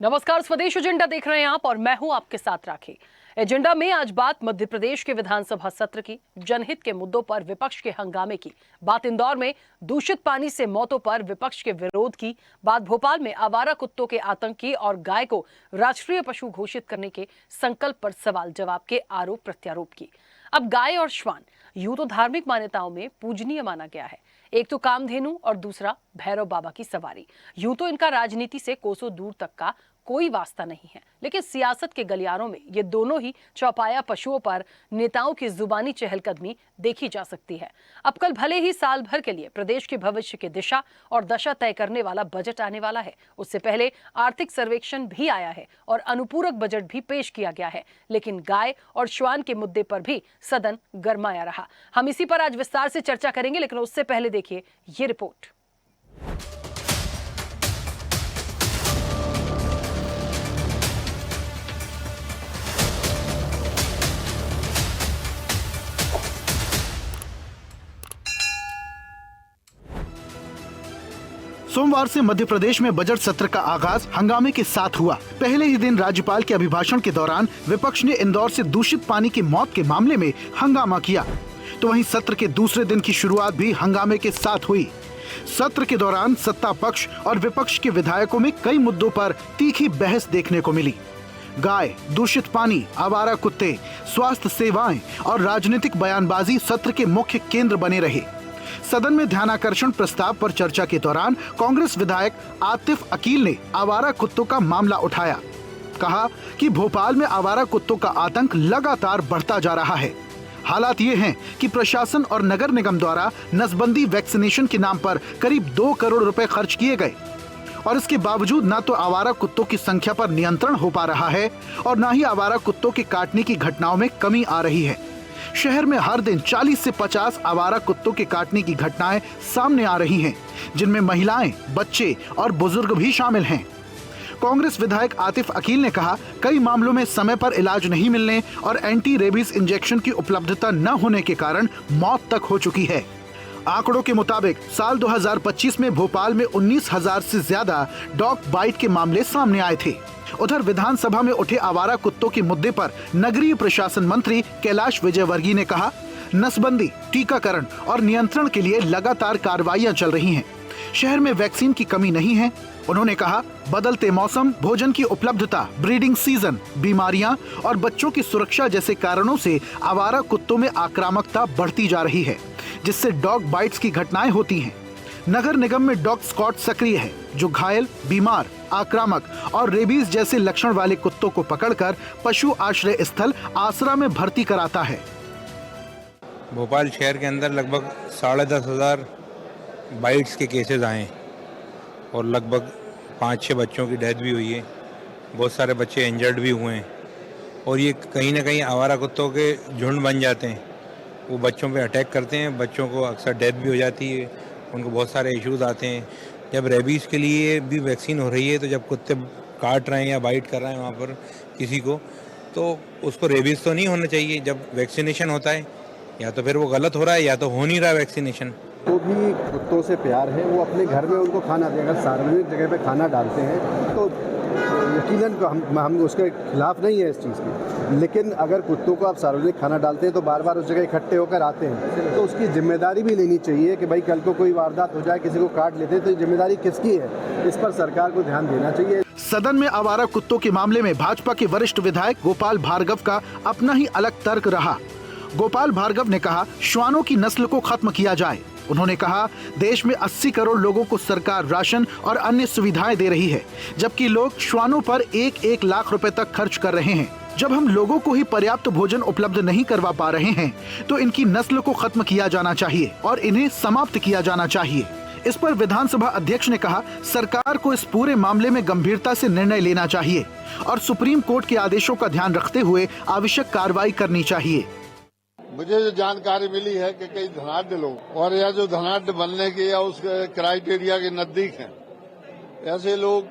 नमस्कार, स्वदेश एजेंडा देख रहे हैं आप और मैं हूं आपके साथ राखी। एजेंडा में आज बात मध्य प्रदेश के विधानसभा सत्र की, जनहित के मुद्दों पर विपक्ष के हंगामे की, बात इंदौर में दूषित पानी से मौतों पर विपक्ष के विरोध की, बात भोपाल में आवारा कुत्तों के आतंक की और गाय को राष्ट्रीय पशु घोषित करने के संकल्प पर सवाल जवाब के आरोप प्रत्यारोप की। अब गाय और श्वान यूं तो धार्मिक मान्यताओं में पूजनीय माना गया है, एक तो कामधेनु और दूसरा भैरव बाबा की सवारी। यूं तो इनका राजनीति से कोसों दूर तक का कोई वास्ता नहीं है, लेकिन सियासत के गलियारों में ये दोनों ही चौपाया पशुओं पर नेताओं की जुबानी चहलकदमी देखी जा सकती है। अब कल भले ही साल भर के लिए प्रदेश के भविष्य की दिशा और दशा तय करने वाला बजट आने वाला है, उससे पहले आर्थिक सर्वेक्षण भी आया है और अनुपूरक बजट भी पेश किया गया है, लेकिन गाय और श्वान के मुद्दे पर भी सदन गरमाया रहा। हम इसी पर आज विस्तार से चर्चा करेंगे, लेकिन उससे पहले देखिए ये रिपोर्ट। सोमवार से मध्य प्रदेश में बजट सत्र का आगाज हंगामे के साथ हुआ। पहले ही दिन राज्यपाल के अभिभाषण के दौरान विपक्ष ने इंदौर से दूषित पानी की मौत के मामले में हंगामा किया, तो वहीं सत्र के दूसरे दिन की शुरुआत भी हंगामे के साथ हुई। सत्र के दौरान सत्ता पक्ष और विपक्ष के विधायकों में कई मुद्दों पर तीखी बहस देखने को मिली। गाय, दूषित पानी, आवारा कुत्ते, स्वास्थ्य सेवाएं और राजनीतिक बयानबाजी सत्र के मुख्य केंद्र बने रहे। सदन में ध्यानाकर्षण प्रस्ताव पर चर्चा के दौरान कांग्रेस विधायक आतिफ अकील ने आवारा कुत्तों का मामला उठाया। कहा कि भोपाल में आवारा कुत्तों का आतंक लगातार बढ़ता जा रहा है। हालात ये हैं कि प्रशासन और नगर निगम द्वारा नसबंदी वैक्सीनेशन के नाम पर करीब 2 करोड़ रुपए खर्च किए गए और इसके बावजूद न तो आवारा कुत्तों की संख्या पर नियंत्रण हो पा रहा है और न ही आवारा कुत्तों के काटने की घटनाओं में कमी आ रही है। शहर में हर दिन 40 से 50 आवारा कुत्तों के काटने की घटनाएं सामने आ रही हैं, जिनमें महिलाएं, बच्चे और बुजुर्ग भी शामिल हैं। कांग्रेस विधायक आतिफ अकील ने कहा, कई मामलों में समय पर इलाज नहीं मिलने और एंटी रेबीज इंजेक्शन की उपलब्धता न होने के कारण मौत तक हो चुकी है। आंकड़ों के मुताबिक साल 2025 में भोपाल में 19,000 से ज्यादा डॉग बाइट के मामले सामने आए थे। उधर विधानसभा में उठे आवारा कुत्तों के मुद्दे पर नगरीय प्रशासन मंत्री कैलाश विजयवर्गीय ने कहा, नसबंदी, टीकाकरण और नियंत्रण के लिए लगातार कार्रवाइयां चल रही हैं। शहर में वैक्सीन की कमी नहीं है। उन्होंने कहा, बदलते मौसम, भोजन की उपलब्धता, ब्रीडिंग सीजन, बीमारियां और बच्चों की सुरक्षा जैसे कारणों से आवारा कुत्तों में आक्रामकता बढ़ती जा रही है, जिससे डॉग बाइट्स की घटनाएं होती हैं। नगर निगम में डॉग स्क्वाड सक्रिय है, जो घायल, बीमार, आक्रामक और रेबीज जैसे लक्षण वाले कुत्तों को पकड़कर पशु आश्रय स्थल आसरा में भर्ती कराता है। भोपाल शहर के अंदर लगभग 10,500 बाइट्स के केसेस आए और लगभग 5-6 बच्चों की डेथ भी हुई है। बहुत सारे बच्चे इंजर्ड भी हुए हैं और ये कहीं ना कहीं आवारा कुत्तों के झुंड बन जाते हैं। वो बच्चों पे अटैक करते हैं, बच्चों को अक्सर डेथ भी हो जाती है, उनको बहुत सारे इश्यूज आते हैं। जब रेबीज़ के लिए भी वैक्सीन हो रही है, तो जब कुत्ते काट रहे हैं या बाइट कर रहे हैं वहाँ पर किसी को, तो उसको रेबीज़ तो नहीं होना चाहिए। जब वैक्सीनेशन होता है, या तो फिर वो गलत हो रहा है या तो हो नहीं रहा वैक्सीनेशन। तो भी कुत्तों से प्यार है, वो अपने घर में उनको खाना दें। अगर सार्वजनिक जगह पे खाना डालते हैं तो यकीनन हम उसके खिलाफ नहीं है इस चीज़ की, लेकिन अगर कुत्तों को आप सार्वजनिक खाना डालते हैं तो बार बार उस जगह इकट्ठे होकर आते हैं, तो उसकी जिम्मेदारी भी लेनी चाहिए कि भाई कल को कोई वारदात हो जाए, किसी को काट लेते हैं, तो जिम्मेदारी किसकी है, इस पर सरकार को ध्यान देना चाहिए। सदन में आवारा कुत्तों के मामले में भाजपा के वरिष्ठ विधायक गोपाल भार्गव का अपना ही अलग तर्क रहा। गोपाल भार्गव ने कहा, श्वानों की नस्ल को खत्म किया जाए। उन्होंने कहा, देश में 80 करोड़ लोगों को सरकार राशन और अन्य सुविधाएं दे रही है, जबकि लोग श्वानों पर 1-1 लाख रुपए तक खर्च कर रहे हैं। जब हम लोगों को ही पर्याप्त भोजन उपलब्ध नहीं करवा पा रहे हैं, तो इनकी नस्ल को खत्म किया जाना चाहिए और इन्हें समाप्त किया जाना चाहिए। इस पर विधानसभा अध्यक्ष ने कहा, सरकार को इस पूरे मामले में गंभीरता से निर्णय लेना चाहिए और सुप्रीम कोर्ट के आदेशों का ध्यान रखते हुए आवश्यक कार्रवाई करनी चाहिए। मुझे जो जानकारी मिली है कि कई धनाढ्य लोग और या जो धनाढ्य बनने के या उस क्राइटेरिया के नजदीक हैं, ऐसे लोग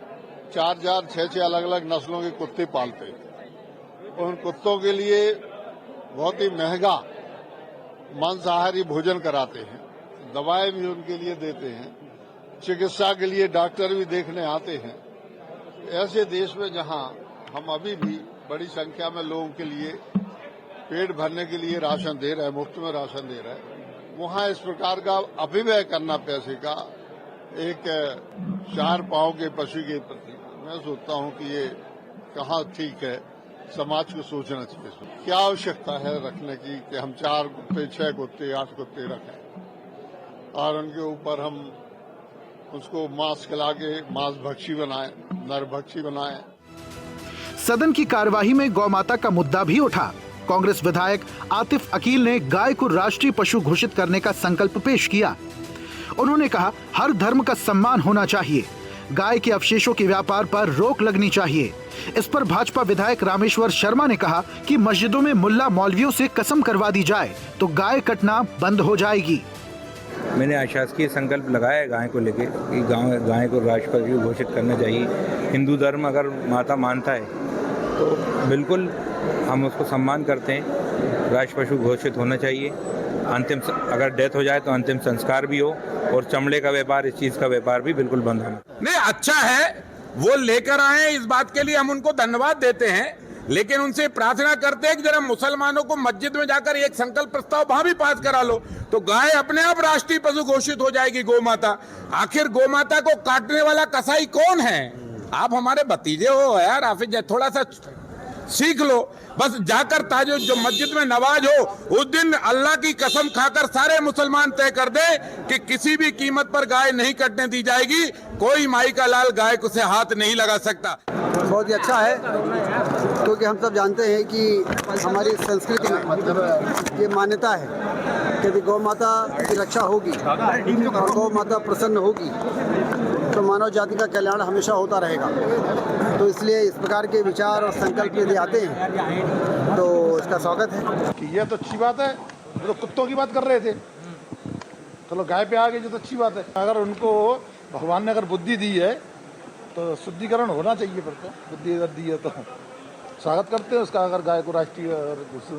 4-4, 6-6 अलग अलग नस्लों के कुत्ते पालते हैं। उन कुत्तों के लिए बहुत ही महंगा मांसाहारी भोजन कराते हैं, दवाएं भी उनके लिए देते हैं, चिकित्सा के लिए डॉक्टर भी देखने आते हैं। ऐसे देश में जहां हम अभी भी बड़ी संख्या में लोगों के लिए पेट भरने के लिए राशन दे रहे हैं, मुफ्त में राशन दे रहे हैं, वहां इस प्रकार का अपव्यय करना पैसे का एक चार पांव के पशु के प्रति मैं सोचता हूं कि ये कहाँ ठीक है। समाज को सोचना चाहिए इसमें क्या आवश्यकता है रखने की कि हम 4 कुत्ते 6 कुत्ते 8 कुत्ते रखें और उनके ऊपर हम उसको मांस खिला के मांस भक्षी बनाए, नर भक्षी बनाए। सदन की कार्यवाही में गौ माता का मुद्दा भी उठा। कांग्रेस विधायक आतिफ अकील ने गाय को राष्ट्रीय पशु घोषित करने का संकल्प पेश किया। उन्होंने कहा, हर धर्म का सम्मान होना चाहिए, गाय के अवशेषों के व्यापार पर रोक लगनी चाहिए। इस पर भाजपा विधायक रामेश्वर शर्मा ने कहा कि मस्जिदों में मुल्ला मौलवियों से कसम करवा दी जाए तो गाय कटना बंद हो जाएगी। मैंने अशासकीय संकल्प लगाया है गाय को लेके कि गाय को राष्ट्रीय पशु घोषित करना चाहिए। हिंदू धर्म अगर माता मानता है तो बिल्कुल हम उसको सम्मान करते हैं। राष्ट्रीय पशु घोषित होना चाहिए। अंतिम अगर डेथ हो जाए तो अंतिम संस्कार भी हो और चमड़े का व्यापार, इस चीज़ का व्यापार भी बिल्कुल बंद होना। नहीं, अच्छा है वो लेकर आए, इस बात के लिए हम उनको धन्यवाद देते हैं, लेकिन उनसे प्रार्थना करते हैं कि जरा मुसलमानों को मस्जिद में जाकर एक संकल्प प्रस्ताव वहां भी पास करा लो तो गाय अपने आप राष्ट्रीय पशु घोषित हो जाएगी। गौ माता, आखिर गौ माता को काटने वाला कसाई कौन है? आप हमारे भतीजे हो यार, आप थोड़ा सा सीख लो। बस जाकर ताजो जो मस्जिद में नमाज हो उस दिन अल्लाह की कसम खाकर सारे मुसलमान तय कर दे कि किसी भी कीमत पर गाय नहीं कटने दी जाएगी। कोई माई का लाल गाय को से हाथ नहीं लगा सकता। बहुत ही अच्छा है, क्योंकि हम सब जानते हैं कि हमारी संस्कृति में ये मान्यता है कि यदि गौ माता की रक्षा होगी और गौ माता प्रसन्न होगी तो मानव जाति का कल्याण हमेशा होता रहेगा। तो इसलिए इस प्रकार के विचार और संकल्प यदि आते हैं तो इसका स्वागत है। कि ये तो अच्छी बात है। तो कुत्तों की बात कर रहे थे, चलो गाय पे आ गए जो तो अच्छी बात है। अगर उनको भगवान ने अगर बुद्धि दी है तो शुद्धिकरण होना चाहिए। फिर तो बुद्धि अगर दी है तो स्वागत करते हैं उसका। अगर गाय को राष्ट्रीय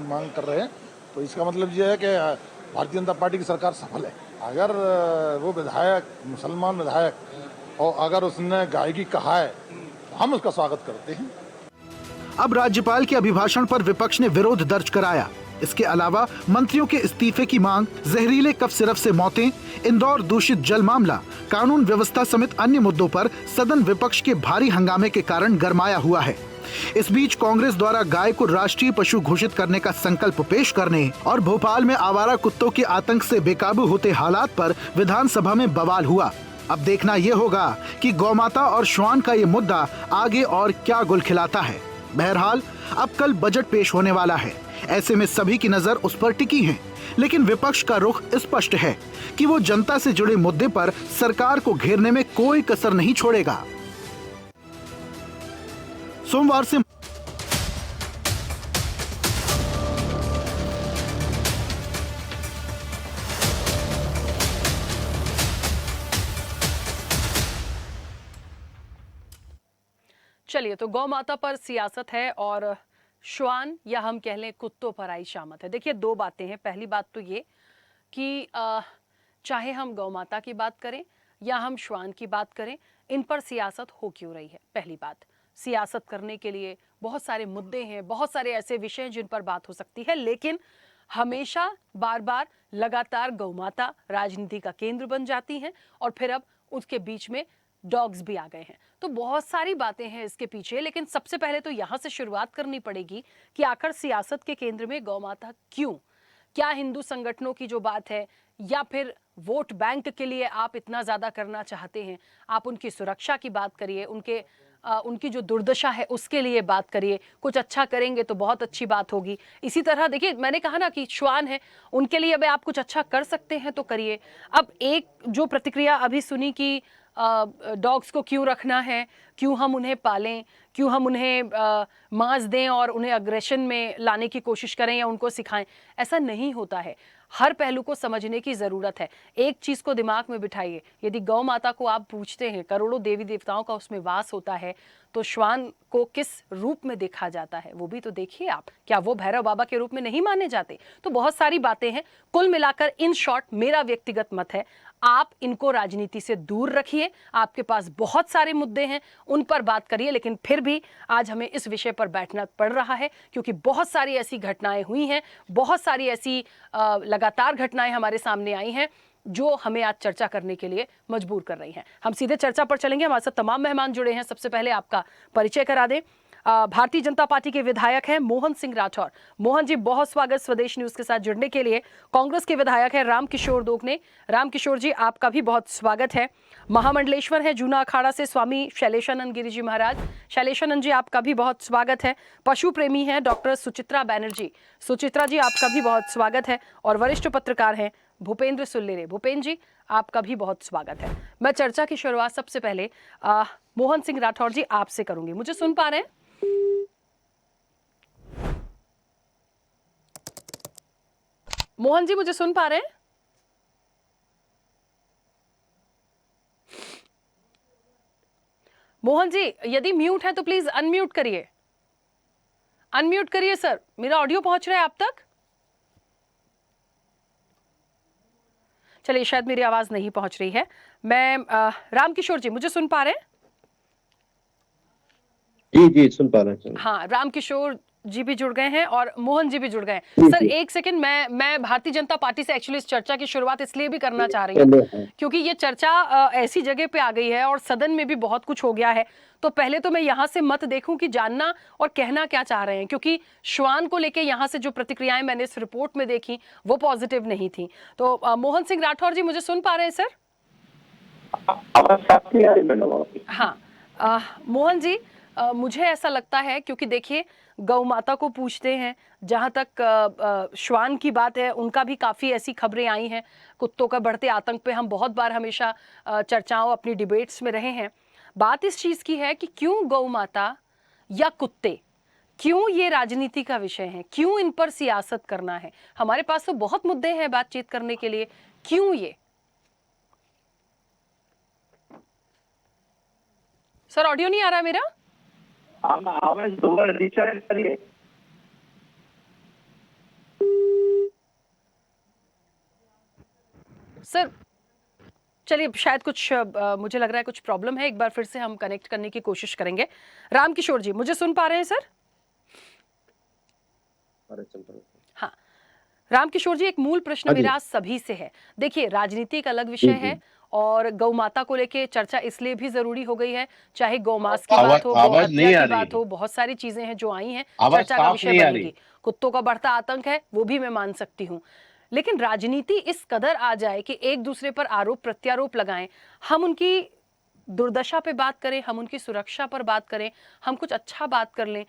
मांग कर रहे हैं तो इसका मतलब ये है कि भारतीय जनता पार्टी की सरकार सफल है। अगर वो विधायक मुसलमान विधायक और अगर उसने गाय की कहा है तो हम उसका स्वागत करते हैं। अब राज्यपाल के अभिभाषण पर विपक्ष ने विरोध दर्ज कराया। इसके अलावा मंत्रियों के इस्तीफे की मांग, जहरीले कफ सिरप से मौतें, इंदौर दूषित जल मामला, कानून व्यवस्था समेत अन्य मुद्दों पर सदन विपक्ष के भारी हंगामे के कारण गरमाया हुआ है। इस बीच कांग्रेस द्वारा गाय को राष्ट्रीय पशु घोषित करने का संकल्प पेश करने और भोपाल में आवारा कुत्तों के आतंक से बेकाबू होते हालात पर विधानसभा में बवाल हुआ। अब देखना यह होगा कि गौमाता और श्वान का ये मुद्दा आगे और क्या गुल खिलाता है। बहरहाल अब कल बजट पेश होने वाला है, ऐसे में सभी की नजर उस पर टिकी है। लेकिन विपक्ष का रुख स्पष्ट है कि वो जनता से जुड़े मुद्दे पर सरकार को घेरने में कोई कसर नहीं छोड़ेगा। सोमवार से चलिए, तो गौ माता पर सियासत है और श्वान या हम कह लें कुत्तों पर आई शामत है। देखिए, दो बातें हैं। पहली बात तो ये कि चाहे हम गौ माता की बात करें या हम श्वान की बात करें, इन पर सियासत हो क्यों रही है। पहली बात, सियासत करने के लिए बहुत सारे मुद्दे हैं, बहुत सारे ऐसे विषय हैं जिन पर बात हो सकती है, लेकिन हमेशा बार बार लगातार गौ माता राजनीति का केंद्र बन जाती हैं और फिर अब उसके बीच में डॉग्स भी आ गए हैं। तो बहुत सारी बातें हैं इसके पीछे, लेकिन सबसे पहले तो यहाँ से शुरुआत करनी पड़ेगी कि आखिर सियासत के केंद्र में गौ माता क्यों? क्या हिंदू संगठनों की जो बात है या फिर वोट बैंक के लिए आप इतना ज़्यादा करना चाहते हैं? आप उनकी सुरक्षा की बात करिए, उनकी जो दुर्दशा है उसके लिए बात करिए। कुछ अच्छा करेंगे तो बहुत अच्छी बात होगी। इसी तरह देखिए, मैंने कहा ना कि श्वान है, उनके लिए अगर आप कुछ अच्छा कर सकते हैं तो करिए। अब एक जो प्रतिक्रिया अभी सुनी कि डॉग्स को क्यों रखना है, क्यों हम उन्हें पालें, क्यों हम उन्हें मांस दें और उन्हें अग्रेशन में लाने की कोशिश करें या उनको सिखाएं, ऐसा नहीं होता है। हर पहलू को समझने की ज़रूरत है। एक चीज़ को दिमाग में बिठाइए, यदि गौ माता को आप पूछते हैं, करोड़ों देवी देवताओं का उसमें वास होता है, तो श्वान को किस रूप में देखा जाता है वो भी तो देखिए आप। क्या वो भैरव बाबा के रूप में नहीं माने जाते? तो बहुत सारी बातें हैं। कुल मिलाकर इन शॉर्ट मेरा व्यक्तिगत मत है, आप इनको राजनीति से दूर रखिए। आपके पास बहुत सारे मुद्दे हैं, उन पर बात करिए, लेकिन फिर भी आज हमें इस विषय पर बैठना पड़ रहा है क्योंकि बहुत सारी ऐसी घटनाएं हुई हैं, बहुत सारी ऐसी लगातार घटनाएं हमारे सामने आई हैं जो हमें आज चर्चा करने के लिए मजबूर कर रही हैं। हम सीधे चर्चा पर चलेंगे। हमारे साथ तमाम मेहमान जुड़े हैं। सबसे पहले आपका परिचय करा दें। भारतीय जनता पार्टी के विधायक हैं मोहन सिंह राठौर। मोहन जी, बहुत स्वागत स्वदेश न्यूज के साथ जुड़ने के लिए। कांग्रेस के विधायक हैं रामकिशोर दोगने। रामकिशोर जी, आपका भी बहुत स्वागत है। महामंडलेश्वर है जूना अखाड़ा से स्वामी शैलेशानंद गिरी जी महाराज। शैलेशानंद जी, आपका भी बहुत स्वागत है। पशु प्रेमी हैं डॉक्टर सुचित्रा बैनर्जी। सुचित्रा जी, आपका भी बहुत स्वागत है। और वरिष्ठ पत्रकार हैं भूपेंद्र सुल्लेरे। भूपेंद्र जी, आपका भी बहुत स्वागत है। मैं चर्चा की शुरुआत सबसे पहले मोहन सिंह राठौर जी आपसे करूंगी। मुझे सुन पा रहे हैं? मोहन जी, मुझे सुन पा रहे हैं? मोहन जी, यदि म्यूट है तो प्लीज अनम्यूट करिए। अनम्यूट करिए सर, मेरा ऑडियो पहुंच रहा है आप तक? चलिए, शायद मेरी आवाज नहीं पहुंच रही है। मैं रामकिशोर जी, मुझे सुन पा रहे हैं? जी सुन पा रहे हैं। हाँ, रामकिशोर जी भी जुड़ गए हैं और मोहन जी भी जुड़ गए हैं। सर एक सेकंड, मैं भारतीय जनता पार्टी से एक्चुअली इस चर्चा की शुरुआत इसलिए भी करना चाह रही हूँ क्योंकि ये चर्चा ऐसी जगह पे आ गई है और सदन में भी बहुत कुछ हो गया है। तो पहले तो मैं यहाँ से मत देखूं कि जानना और कहना क्या चाह रहे हैं, क्योंकि श्वान को लेके यहाँ से जो प्रतिक्रियाएं मैंने इस रिपोर्ट में देखी वो पॉजिटिव नहीं थी। तो मोहन सिंह राठौर जी, मुझे सुन पा रहे हैं सर? हाँ, मोहन जी, मुझे ऐसा लगता है क्योंकि देखिए गौ माता को पूछते हैं, जहाँ तक श्वान की बात है उनका भी काफ़ी ऐसी खबरें आई हैं। कुत्तों का बढ़ते आतंक पे हम बहुत बार हमेशा चर्चाओं अपनी डिबेट्स में रहे हैं। बात इस चीज़ की है कि क्यों गौ माता या कुत्ते, क्यों ये राजनीति का विषय है, क्यों इन पर सियासत करना है? हमारे पास तो बहुत मुद्दे हैं बातचीत करने के लिए, क्यों ये? सर ऑडियो नहीं आ रहा मेरा? आवाज दोबारा रिचार्ज करिए। सर चलिए, शायद कुछ मुझे लग रहा है कुछ प्रॉब्लम है। एक बार फिर से हम कनेक्ट करने की कोशिश करेंगे। रामकिशोर जी, मुझे सुन पा रहे हैं सर? हाँ, रामकिशोर जी, एक मूल प्रश्न मेरा सभी से है। देखिए, राजनीति एक अलग विषय है और गौ माता को लेके चर्चा इसलिए भी जरूरी हो गई है, चाहे गौमांस की बात हो, गौ हत्या की बात हो, बहुत सारी चीजें हैं जो आई हैं, चर्चा का विषय बनेगी। कुत्तों का बढ़ता आतंक है, वो भी मैं मान सकती हूँ, लेकिन राजनीति इस कदर आ जाए कि एक दूसरे पर आरोप प्रत्यारोप लगाएं, हम उनकी दुर्दशा पे बात करें, हम उनकी सुरक्षा पर बात करें, हम कुछ अच्छा बात कर लें।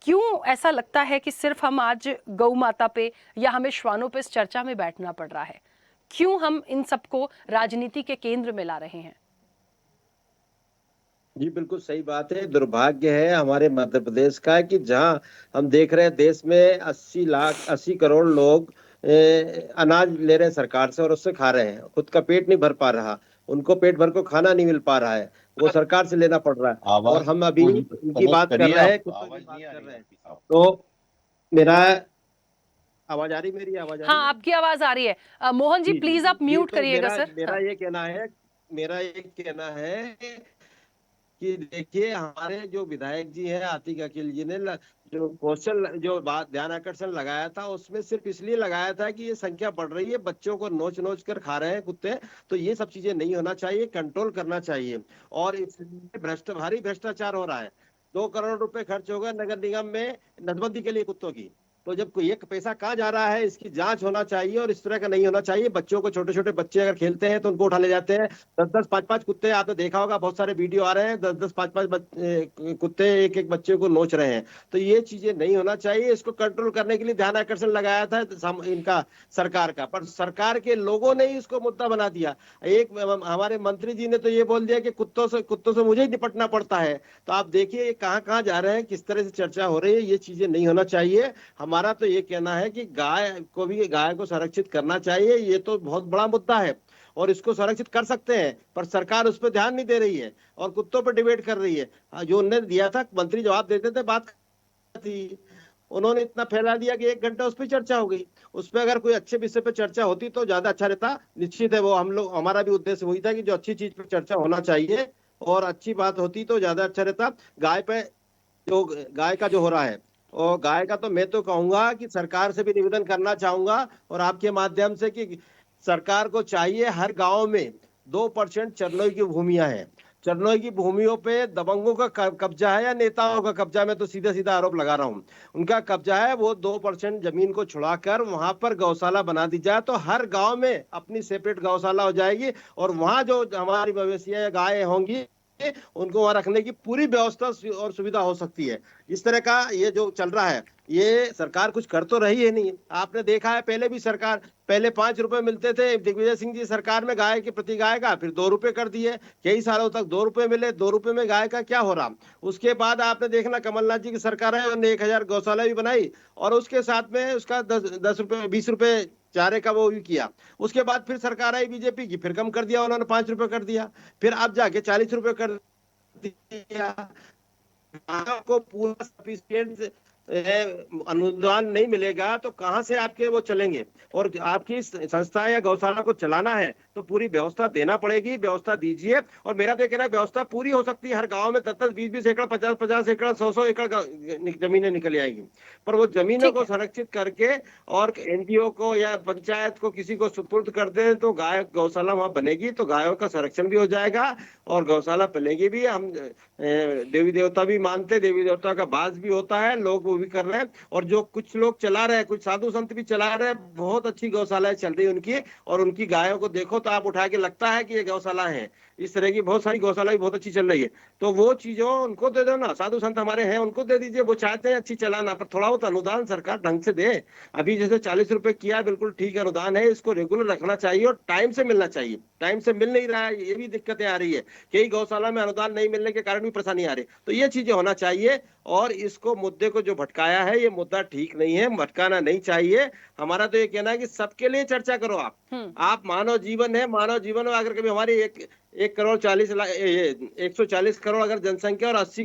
क्यों ऐसा लगता है कि सिर्फ हम आज गौ माता पे या हमें श्वानों पे इस चर्चा में बैठना पड़ रहा है? क्यों हम इन सबको राजनीति के केंद्र में ला रहे हैं? जी बिल्कुल सही बात है। दुर्भाग्य है हमारे मध्य प्रदेश का कि जहां हम देख रहे हैं देश में 80 करोड़ लोग अनाज ले रहे हैं सरकार से और उससे खा रहे हैं, खुद का पेट नहीं भर पा रहा, उनको पेट भर को खाना नहीं मिल पा रहा है, वो सरकार से लेना पड़ रहा है। और हम अभी उनकी बात कर रहे हैं, तो मेरा आवाज आ रही, मेरी आवाज आ रही? हाँ, आपकी आवाज आ रही है। मोहन जी, प्लीज आप म्यूट करिएगा सर। मेरा ये कहना है कि देखिए हमारे जो विधायक जी हैं आतिक अकील जी ने जो क्वेश्चन जो बात ध्यान आकर्षण लगाया था उसमें सिर्फ इसलिए लगाया था कि ये संख्या बढ़ रही है, बच्चों को नोच नोच कर खा रहे हैं कुत्ते, तो ये सब चीजें नहीं होना चाहिए, कंट्रोल करना चाहिए। और इसमें भारी भ्रष्टाचार हो रहा है। 2 करोड़ रुपए खर्च हो गए नगर निगम में नसबंदी के लिए कुत्तों की, तो जब कोई एक पैसा कहाँ जा रहा है इसकी जांच होना चाहिए और इस तरह का नहीं होना चाहिए। बच्चों को, छोटे छोटे बच्चे अगर खेलते हैं तो उनको उठा ले जाते हैं, 10-10, 5-5 कुत्ते, आपने देखा होगा बहुत सारे वीडियो आ रहे हैं, 10-10, 5-5 कुत्ते एक बच्चे को नोच रहे हैं, तो ये चीजें नहीं होना चाहिए। इसको कंट्रोल करने के लिए ध्यान आकर्षण लगाया था इनका सरकार का, पर सरकार के लोगों ने ही इसको मुद्दा बना दिया। एक हमारे मंत्री जी ने तो ये बोल दिया कि कुत्तों से मुझे ही निपटना पड़ता है। तो आप देखिए कहाँ कहाँ जा रहे हैं, किस तरह से चर्चा हो रही है, ये चीजें नहीं होना चाहिए। हमारा तो ये कहना है कि गाय को संरक्षित करना चाहिए, ये तो बहुत बड़ा मुद्दा है। और इसको संरक्षित कर सकते हैं, पर सरकार उस पर ध्यान नहीं दे रही है और कुत्तों पर डिबेट कर रही है। जो उन्होंने दिया था, मंत्री जवाब देते थे, बात थी, उन्होंने इतना फैला दिया कि 1 घंटा उस पर चर्चा हो गई। उस पर अगर कोई अच्छे विषय पर चर्चा होती तो ज्यादा अच्छा रहता। निश्चित है, वो हमारा भी उद्देश्य वही था कि जो अच्छी चीज पर चर्चा होना चाहिए और अच्छी बात होती तो ज्यादा अच्छा रहता। गाय का जो हो रहा है, और गाय का तो मैं तो कहूंगा कि सरकार से भी निवेदन करना चाहूंगा और आपके माध्यम से कि सरकार को चाहिए, हर गांव में 2% चरनोई की भूमियां हैं। चरनोई की भूमियों पे दबंगों का कब्जा है या नेताओं का कब्जा, मैं तो सीधा सीधा आरोप लगा रहा हूं, उनका कब्जा है। वो 2% जमीन को छुड़ाकर वहां पर गौशाला बना दी जाए तो हर गांव में अपनी सेपरेट गौशाला हो जाएगी और वहां जो हमारी मवेशियां या गायें होंगी उनको वहां रखने की पूरी व्यवस्था और सुविधा हो सकती है। इस तरह का ये जो चल रहा है, ये सरकार कुछ कर तो रही है नहीं। आपने देखा है पहले भी सरकार, पहले 5 रुपए मिलते थे दिग्विजय सिंह जी सरकार में गाय के प्रति गाय का, फिर 2 रुपए कर दिए, कई सालों तक 2 रुपए मिले। 2 रुपए में गाय का क्या हो रहा। उसके बाद आपने देखना कमलनाथ जी की सरकार है, उन्होंने 1000 गौशाला भी बनाई और उसके साथ में उसका 10 रुपए 20 रुपए चारे का वो भी किया। उसके बाद फिर सरकार आई बीजेपी की, फिर कम कर दिया उन्होंने, 5 रुपए कर दिया, फिर अब जाके 40 रुपए कर दिया। आपको पूरा सफिशिएंट अनुदान नहीं मिलेगा तो कहां से आपके वो चलेंगे। और आपकी संस्था या गौशाला को चलाना है तो पूरी व्यवस्था देना पड़ेगी, व्यवस्था दीजिए। और मेरा तो कहना है व्यवस्था पूरी हो सकती है, हर गांव में 10-10, 20-20 एकड़, 50-50 एकड़, 100-100 एकड़ जमीनें निकल आएगी। पर वो जमीनों को संरक्षित करके और एनजीओ को या पंचायत को किसी को सुपुर्द कर दे तो गाय गौशाला वहां बनेगी, तो गायों का संरक्षण भी हो जाएगा और गौशाला पलेगी भी। हम देवी देवता भी मानते, देवी देवता का वास भी होता है, लोग वो भी कर रहे हैं। और जो कुछ लोग चला रहे हैं, कुछ साधु संत भी चला रहे हैं, बहुत अच्छी गौशालाएं चल रही है उनकी, और उनकी गायों को देखो तो आप उठा के लगता है कि ये गौशाला है। इस तरह की बहुत सारी गौशाला भी बहुत अच्छी चल रही है, तो वो चीजों उनको दे दो ना। साधु संत हमारे हैं, उनको दे दीजिए, वो चाहते हैं अच्छी चलाना, पर थोड़ा बहुत अनुदान सरकार ढंग से दे। अभी जैसे 40 रुपए किया, बिल्कुल ठीक अनुदान है, इसको रेगुलर रखना चाहिए और टाइम से मिलना चाहिए। टाइम से मिल नहीं रहा है, ये भी दिक्कतें आ रही है, कई गौशाला में अनुदान नहीं मिलने के कारण भी परेशानी आ रही, तो ये चीजें होना चाहिए। और इसको मुद्दे को जो भटकाया है, ये मुद्दा ठीक नहीं है, भटकाना नहीं चाहिए। हमारा तो ये कहना है कि सबके लिए चर्चा करो। आप मानव जीवन है, मानव जीवन में अगर कभी हमारी 140 करोड़ अगर जनसंख्या और 80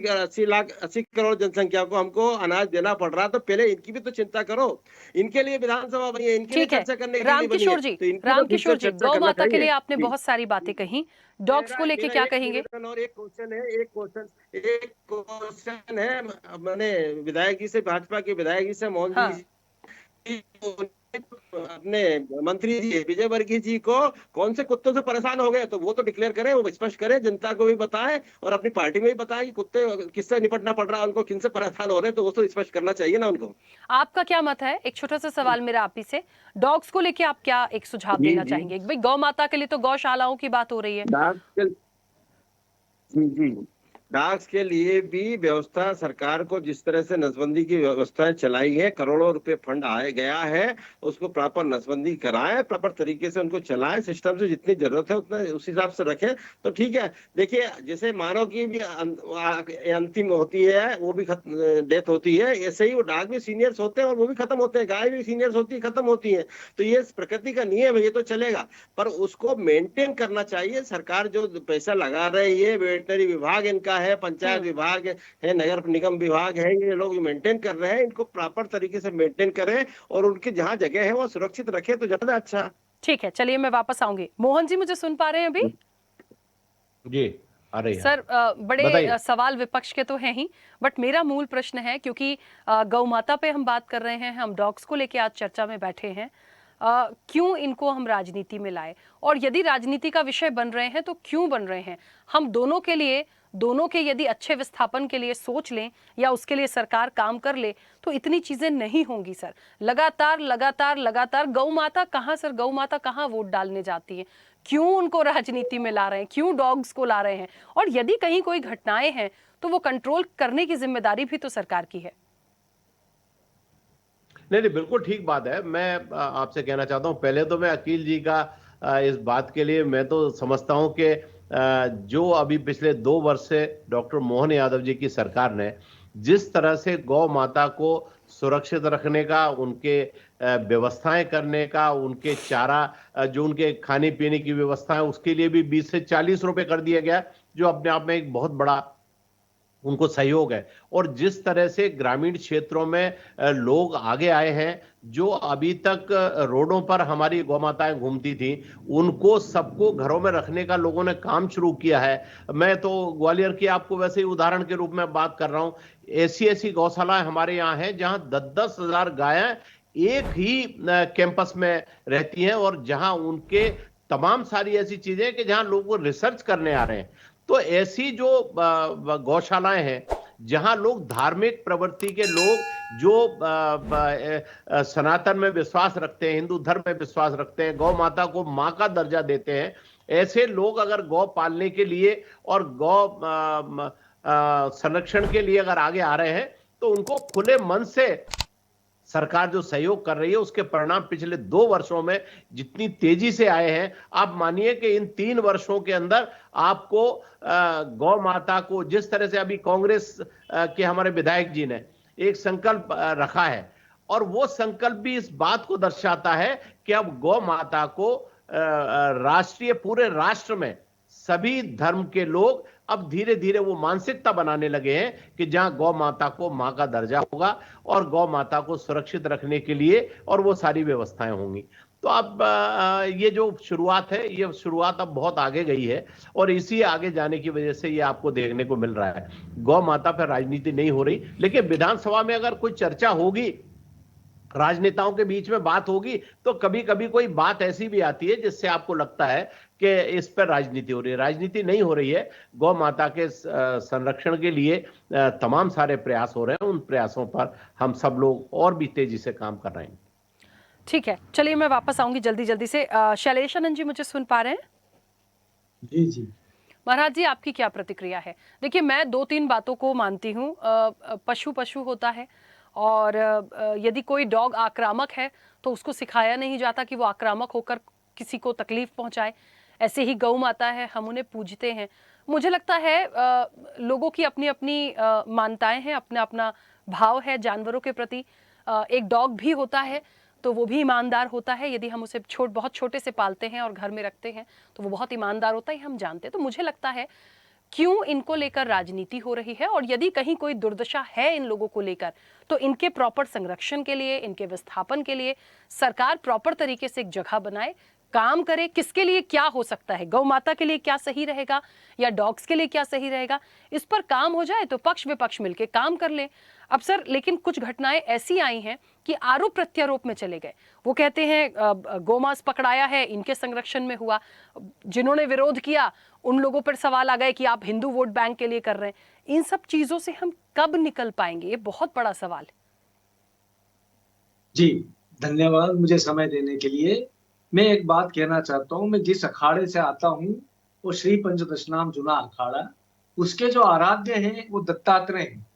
करोड़ जनसंख्या को हमको अनाज देना पड़ रहा, तो पहले इनकी भी तो चिंता करो। इनके लिए विधानसभा बनी है, इनके लिए चर्चा करने के लिए रामकिशोर जी, रामकिशोर जी, गौ माता के लिए आपने बहुत सारी बातें कही, डॉग्स को लेके क्या कहेंगे? और एक क्वेश्चन है, मैंने विधायक जी से, भाजपा के विधायक जी से, मोहन जी अपने मंत्री जी विजय वर्गीय जी को कौन से कुत्तों से परेशान हो गए, तो वो तो डिक्लेयर करें, वो स्पष्ट करें, जनता को भी बताएं और अपनी पार्टी में भी बताएं कि कुत्ते किससे निपटना पड़ रहा है उनको, किनसे परेशान हो रहे हैं, तो वो तो स्पष्ट करना चाहिए ना उनको। आपका क्या मत है? एक छोटा सा सवाल मेरा आप ही से, डॉग्स को लेके आप क्या एक सुझाव देना चाहेंगे? भाई गौ माता के लिए तो गौशालाओं की बात हो रही है। डॉग्स के लिए भी व्यवस्था सरकार को, जिस तरह से नसबंदी की व्यवस्था चलाई है, करोड़ों रुपए फंड आए गया है, उसको प्रॉपर नसबंदी कराएं, प्रॉपर तरीके से उनको चलाएं, सिस्टम से जितनी जरूरत है उतना उस हिसाब से रखें तो ठीक है। देखिए जैसे मानव की भी अंतिम होती है, वो भी डेथ होती है, ऐसे ही वो डॉग भी सीनियर्स होते हैं और वो भी खत्म होते हैं, गाय भी सीनियर्स होती है, खत्म होती है, तो ये प्रकृति का नियम है, ये तो चलेगा, पर उसको मेंटेन करना चाहिए। सरकार जो पैसा लगा रही है, वेटनरी विभाग इनका है, पंचायत विभाग है, नगर निगम विभाग है, ये लोग मेंटेन कर रहे हैं, इनको प्रॉपर तरीके से मेंटेन करें और उनकी जहां जगह है वो सुरक्षित रखें तो ज्यादा अच्छा। ठीक है, चलिए मैं वापस आऊंगी। मोहन जी मुझे सुन पा रहे हैं अभी? जी आ रही है सर, बड़े सवाल विपक्ष के तो हैं ही, बट मेरा मूल प्रश्न है, क्योंकि गौ माता पे हम बात कर रहे हैं, हम डॉग्स को लेके आज चर्चा में बैठे हैं, क्यों इनको हम राजनीति में लाए, और यदि राजनीति का विषय बन रहे हैं तो क्यों बन रहे हैं? हम दोनों के लिए, दोनों के यदि अच्छे विस्थापन के लिए सोच लें या उसके लिए सरकार काम कर ले तो इतनी चीजें नहीं होंगी सर। लगातार लगातार लगातार गौ माता कहाँ सर, गौ माता कहाँ वोट डालने जाती है? क्यों उनको राजनीति में ला रहे हैं, क्यों डॉग्स को ला रहे हैं? और यदि कहीं कोई घटनाएं हैं तो वो कंट्रोल करने की जिम्मेदारी भी तो सरकार की है। नहीं, बिल्कुल ठीक बात है। मैं आपसे कहना चाहता हूं, पहले तो मैं अकील जी का इस बात के लिए मैं तो समझता हूं कि जो अभी पिछले 2 वर्ष से डॉक्टर मोहन यादव जी की सरकार ने जिस तरह से गौ माता को सुरक्षित रखने का, उनके व्यवस्थाएं करने का, उनके चारा जो उनके खाने पीने की व्यवस्था है उसके लिए भी 20 से 40 रुपए कर दिया गया, जो अपने आप में एक बहुत बड़ा उनको सहयोग है। और जिस तरह से ग्रामीण क्षेत्रों में लोग आगे आए हैं, जो अभी तक रोडों पर हमारी गौ माताएं घूमती थी, उनको सबको घरों में रखने का लोगों ने काम शुरू किया है। मैं तो ग्वालियर की आपको वैसे ही उदाहरण के रूप में बात कर रहा हूं। ऐसी ऐसी गौशालाएं हमारे यहाँ हैं जहां 10-10 हजार गायें एक ही कैंपस में रहती हैं, और जहां उनके तमाम सारी ऐसी चीजें कि जहां लोग रिसर्च करने आ रहे हैं। तो ऐसी जो गौशालाएं हैं जहां लोग धार्मिक प्रवृत्ति के लोग जो सनातन में विश्वास रखते हैं, हिंदू धर्म में विश्वास रखते हैं, गौ माता को मां का दर्जा देते हैं, ऐसे लोग अगर गौ पालने के लिए और गौ संरक्षण के लिए अगर आगे आ रहे हैं, तो उनको खुले मन से सरकार जो सहयोग कर रही है उसके परिणाम पिछले 2 वर्षों में जितनी तेजी से आए हैं, आप मानिए कि इन 3 वर्षों के अंदर आपको गौ माता को, जिस तरह से अभी कांग्रेस के हमारे विधायक जी ने एक संकल्प रखा है, और वो संकल्प भी इस बात को दर्शाता है कि अब गौ माता को राष्ट्रीय, पूरे राष्ट्र में सभी धर्म के लोग अब धीरे धीरे वो मानसिकता बनाने लगे हैं कि जहां गौ माता को मां का दर्जा होगा और गौ माता को सुरक्षित रखने के लिए और वो सारी व्यवस्थाएं होंगी। तो अब ये जो शुरुआत है, ये शुरुआत अब बहुत आगे गई है, और इसी आगे जाने की वजह से ये आपको देखने को मिल रहा है। गौ माता पर राजनीति नहीं हो रही, लेकिन विधानसभा में अगर कोई चर्चा होगी, राजनेताओं के बीच में बात होगी, तो कभी कभी कोई बात ऐसी भी आती है जिससे आपको लगता है कि इस पर राजनीति हो रही है। राजनीति नहीं हो रही है। गौ माता के संरक्षण के लिए तमाम सारे प्रयास हो रहे हैं। उन प्रयासों पर हम सब लोग और भी तेजी से काम कर रहे हैं। ठीक है, चलिए मैं वापस आऊंगी जल्दी से। शैलेश आनंद जी, मुझे सुन पा रहे हैं? जी जी महाराज जी, आपकी क्या प्रतिक्रिया है? देखिए, मैं 2-3 बातों को मानती हूँ। पशु पशु होता है, और यदि कोई डॉग आक्रामक है तो उसको सिखाया नहीं जाता कि वो आक्रामक होकर किसी को तकलीफ पहुंचाए। ऐसे ही गौ माता है, हम उन्हें पूजते हैं। मुझे लगता है लोगों की अपनी अपनी मान्यताएं हैं, अपना अपना भाव है जानवरों के प्रति। एक डॉग भी होता है तो वो भी ईमानदार होता है। यदि हम उसे बहुत छोटे से पालते हैं और घर में रखते हैं तो वो बहुत ईमानदार होता है, हम जानते हैं। तो मुझे लगता है क्यों इनको लेकर राजनीति हो रही है, और यदि कहीं कोई दुर्दशा है इन लोगों को लेकर, तो इनके प्रॉपर संरक्षण के लिए, इनके विस्थापन के लिए सरकार प्रॉपर तरीके से एक जगह बनाए, काम करे। किसके लिए क्या हो सकता है, गौ माता के लिए क्या सही रहेगा या डॉग्स के लिए क्या सही रहेगा, इस पर काम हो जाए तो पक्ष विपक्ष मिलकर काम कर ले। अब सर, लेकिन कुछ घटनाएं ऐसी आई हैं कि आरोप प्रत्यारोप में चले गए। वो कहते हैं गोमांस पकड़ाया है, इनके संरक्षण में हुआ। जिन्होंने विरोध किया उन लोगों पर सवाल आ गए कि आप हिंदू वोट बैंक के लिए कर रहे हैं। इन सब चीजों से हम कब निकल पाएंगे, ये बहुत बड़ा सवाल है। जी, धन्यवाद मुझे समय देने के लिए। मैं एक बात कहना चाहता हूँ, मैं जिस अखाड़े से आता हूँ वो श्री पंचदशनाम जुना अखाड़ा, उसके जो आराध्य हैं वो दत्तात्रेय हैं,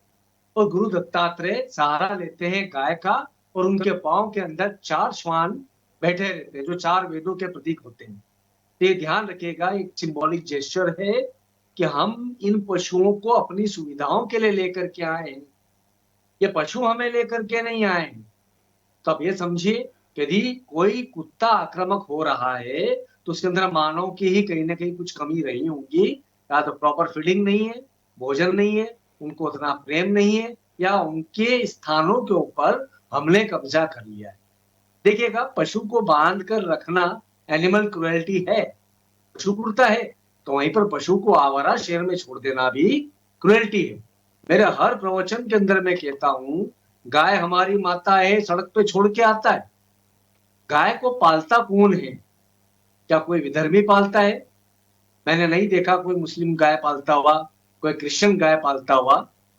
और गुरु दत्तात्रेय सहारा लेते हैं गाय का, और उनके पांव के अंदर 4 श्वान बैठे रहते हैं जो 4 वेदों के प्रतीक होते हैं। ये ध्यान रखिएगा, एक सिंबॉलिक जेस्चर है कि हम इन पशुओं को अपनी सुविधाओं के लिए लेकर के आए हैं, ये पशु हमें लेकर के नहीं आए हैं। तो अब ये समझिए, यदि कोई कुत्ता आक्रामक हो रहा है तो उसके अंदर मानव की ही कहीं ना कहीं कुछ कमी रही होगी, या तो प्रॉपर फीडिंग नहीं है, भोजन नहीं है, उनको उतना प्रेम नहीं है, या उनके स्थानों के ऊपर हमने कब्जा कर लिया है। देखिएगा, पशु को बांध कर रखना एनिमल क्रुएल्टी है, पशु क्रूरता है, तो वहीं पर पशु को आवारा शहर में छोड़ देना भी क्रुएल्टी है। मेरे हर प्रवचन के अंदर मैं कहता हूं, गाय हमारी माता है, सड़क पे छोड़ के आता है। गाय को पालता कौन है? क्या कोई विधर्मी पालता है? मैंने नहीं देखा कोई मुस्लिम गाय पालता हुआ, कोई क्रिश्चियन गाय पालता हुआ।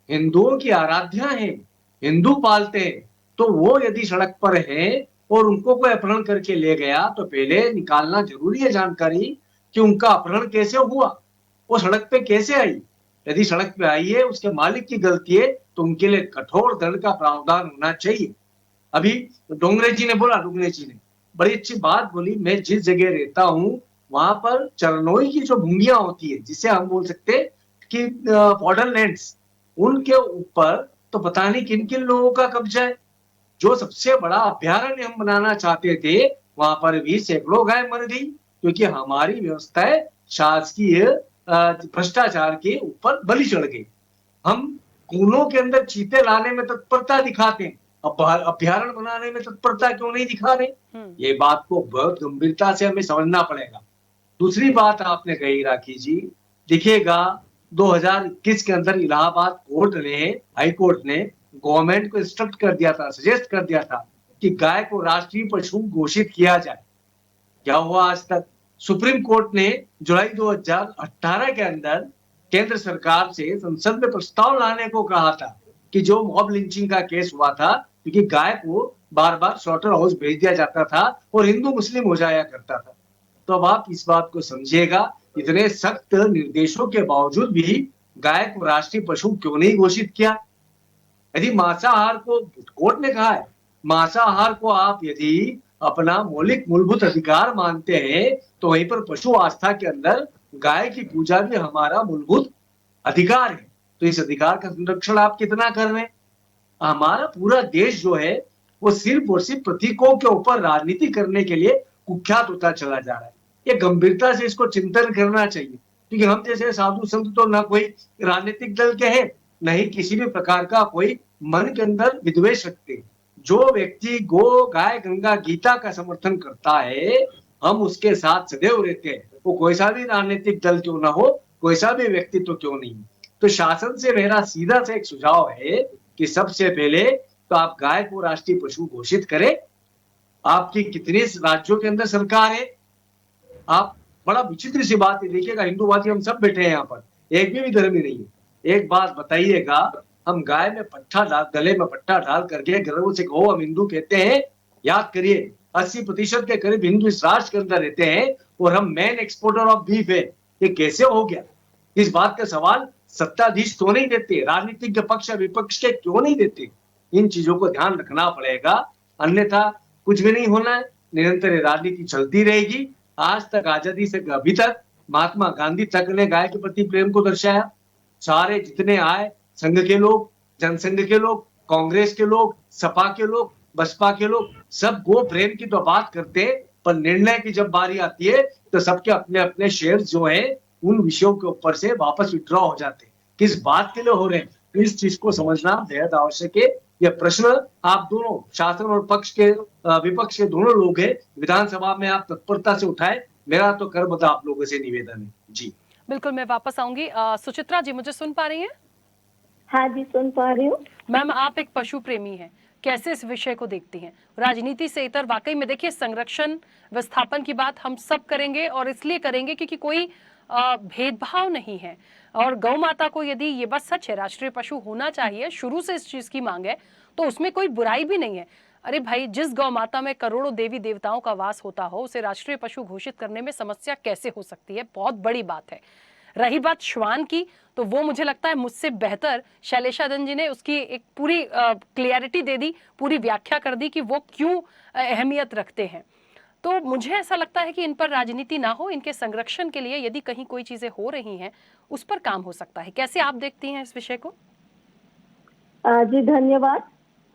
हिंदुओं की आराध्या है, हिंदू पालते हैं। तो वो यदि सड़क पर है और उनको कोई अपहरण करके ले गया, तो पहले निकालना जरूरी है जानकारी कि उनका अपहरण कैसे हुआ, वो सड़क पे कैसे आई। यदि सड़क पे आई है, उसके मालिक की गलती है, तो उनके लिए कठोर दंड का प्रावधान होना चाहिए। अभी डोंगरे जी ने बोला, डोंगरे जी ने बड़ी अच्छी बात बोली। मैं जिस जगह रहता हूँ वहां पर चरनोई की जो भूमियां होती है, जिसे हम बोल सकते हैं कि फॉडर लैंड्स, उनके ऊपर तो पता नहीं किन किन लोगों का कब्जा है। जो सबसे बड़ा अभयारण्य हम बनाना चाहते थे, वहां पर भी सैकड़ों गाय मर गई, क्योंकि हमारी व्यवस्थाएं शासकीय भ्रष्टाचार के ऊपर बलि चढ़ गई। हम कूलों के अंदर चीते लाने में तत्परता दिखाते हैं, अब अभयारण्य बनाने में तत्परता क्यों नहीं दिखा रहे? ये बात को बहुत गंभीरता से हमें समझना पड़ेगा। दूसरी बात आपने कही राखी जी, देखिएगा 2021 के अंदर इलाहाबाद कोर्ट ने, हाई कोर्ट ने गवर्नमेंट को इंस्ट्रक्ट कर दिया था, सजेस्ट कर दिया था कि गाय को राष्ट्रीय पशु घोषित किया जाए। क्या हुआ आज तक? सुप्रीम कोर्ट ने जुलाई 2018 के अंदर केंद्र सरकार से संसद में प्रस्ताव लाने को कहा था कि जो मॉब लिंचिंग का केस हुआ था, क्योंकि गाय को बार बार स्लॉटर हाउस भेज दिया जाता था और हिंदू मुस्लिम हो जाया करता था। तो अब आप इस बात को समझिएगा, इतने सख्त निर्देशों के बावजूद भी गाय को राष्ट्रीय पशु क्यों नहीं घोषित किया? यदि मांसाहार को, कोर्ट ने कहा है, मांसाहार को आप यदि अपना मौलिक मूलभूत अधिकार मानते हैं, तो वहीं पर पशु आस्था के अंदर गाय की पूजा भी हमारा मूलभूत अधिकार है। तो इस अधिकार का संरक्षण आप कितना कर रहे हैं? हमारा पूरा देश जो है वो सिर्फ और सिर्फ प्रतीकों के ऊपर राजनीति करने के लिए कुख्यात होता चला जा रहा है। ये गंभीरता से इसको चिंतन करना चाहिए, क्योंकि हम जैसे साधु संत तो ना कोई राजनीतिक दल के हैं, न ही किसी भी प्रकार का कोई मन के अंदर विद्वेष रखते। जो व्यक्ति गो, गाय, गंगा, गीता का समर्थन करता है, हम उसके साथ सदैव रहते हैं, वो कोई सा भी राजनीतिक दल क्यों ना हो, कोई सा भी व्यक्तित्व क्यों नहीं। तो शासन से मेरा सीधा से एक सुझाव है कि सबसे पहले तो आप गाय को राष्ट्रीय पशु घोषित करें। आपकी कितने राज्यों के अंदर सरकार है? आप बड़ा विचित्र सी बात है, देखिएगा हिंदूवादी हम सब बैठे हैं यहाँ पर, एक भी धर्मी नहीं है। एक बात बताइएगा, हम गाय में पट्टा डाल, गले में पट्टा डाल करके गर्व से कहो हम हिंदू कहते हैं? याद करिए 80% के करीब हिंदू इस राष्ट्र के अंदर रहते हैं और हम मेन एक्सपोर्टर ऑफ बीफ है। ये कैसे हो गया? इस बात का सवाल सत्ताधीश क्यों नहीं देते, राजनीतिक पक्ष विपक्ष के क्यों नहीं देते? इन चीजों को ध्यान रखना पड़ेगा, अन्यथा कुछ भी नहीं होना है, निरंतर राजनीति चलती रहेगी। आज तक, आजादी से अभी तक महात्मा गांधी तक ने गाय के प्रति प्रेम को दर्शाया। सारे जितने आए, संघ के लोग, जनसंघ के लोग, कांग्रेस के लोग, सपा के लोग, बसपा के लोग, सब गो प्रेम की तो बात करते हैं, पर निर्णय की जब बारी आती है तो सबके अपने अपने शेयर जो है उन विषयों के ऊपर से वापस विड्रॉ हो जाते हैं। किस बात के लिए हो रहे हैं, इस चीज को समझना बेहद आवश्यक है। यह प्रश्न आप दोनों, शासन और पक्ष के, विपक्ष के दोनों लोग हैं, विधानसभा में आप तत्परता से उठाए। मेरा तो कर्मठ आप लोगों से निवेदन है जी। बिल्कुल, मैं वापस आऊंगी। सुचित्रा जी, मुझे सुन पा रही हैं? हाँ जी, सुन पा रही हूँ। मैम, आप एक पशु प्रेमी हैं, कैसे इस विषय को देखती हैं? राजनीति से इतर वाकई में देखिए, संरक्षण विस्थापन की बात हम सब करेंगे और इसलिए करेंगे क्योंकि कोई भेदभाव नहीं है। और गौ माता को, यदि ये बात सच है राष्ट्रीय पशु होना चाहिए, शुरू से इस चीज की मांग है, तो उसमें कोई बुराई भी नहीं है। अरे भाई, जिस गौ माता में करोड़ों देवी देवताओं का वास होता हो, उसे राष्ट्रीय पशु घोषित करने में समस्या कैसे हो सकती है? बहुत बड़ी बात है। रही बात श्वान की, तो वो मुझे लगता है मुझसे बेहतर शैलेशादन जी ने उसकी एक पूरी क्लियरिटी दे दी, पूरी व्याख्या कर दी कि वो क्यों अहमियत रखते हैं। तो मुझे ऐसा लगता है कि इन पर राजनीति ना हो, इनके संरक्षण के लिए यदि कहीं कोई चीजें हो रही हैं उस पर काम हो सकता है। कैसे आप देखती हैं इस विषय को? जी धन्यवाद।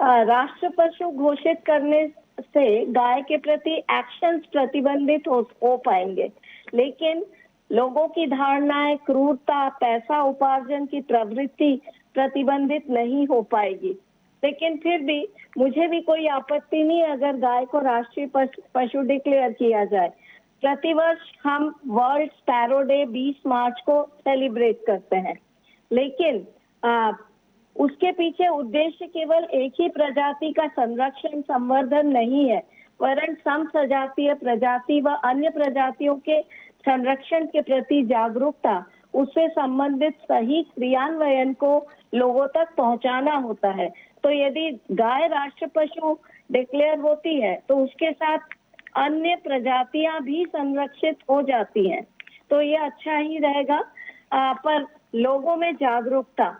राष्ट्र पशु घोषित करने से गाय के प्रति एक्शंस प्रतिबंधित हो पाएंगे, लेकिन लोगों की धारणाएं, क्रूरता, पैसा उपार्जन की प्रवृत्ति प्रतिबंधित नहीं हो पाएगी। लेकिन फिर भी मुझे भी कोई आपत्ति नहीं अगर गाय को राष्ट्रीय पशु डिक्लेयर किया जाए। प्रतिवर्ष हम वर्ल्ड स्पैरो डे 20 मार्च को सेलिब्रेट करते हैं, लेकिन उसके पीछे उद्देश्य केवल एक ही प्रजाति का संरक्षण, संवर्धन नहीं है, वरन सम सजातीय प्रजाति व अन्य प्रजातियों के संरक्षण के प्रति जागरूकता, उससे संबंधित सही क्रियान्वयन को लोगों तक पहुंचाना होता है। तो यदि गाय राष्ट्र पशु डिक्लेयर होती है तो उसके साथ अन्य प्रजातियां भी संरक्षित हो जाती हैं, तो ये अच्छा ही रहेगा। पर लोगों में जागरूकता,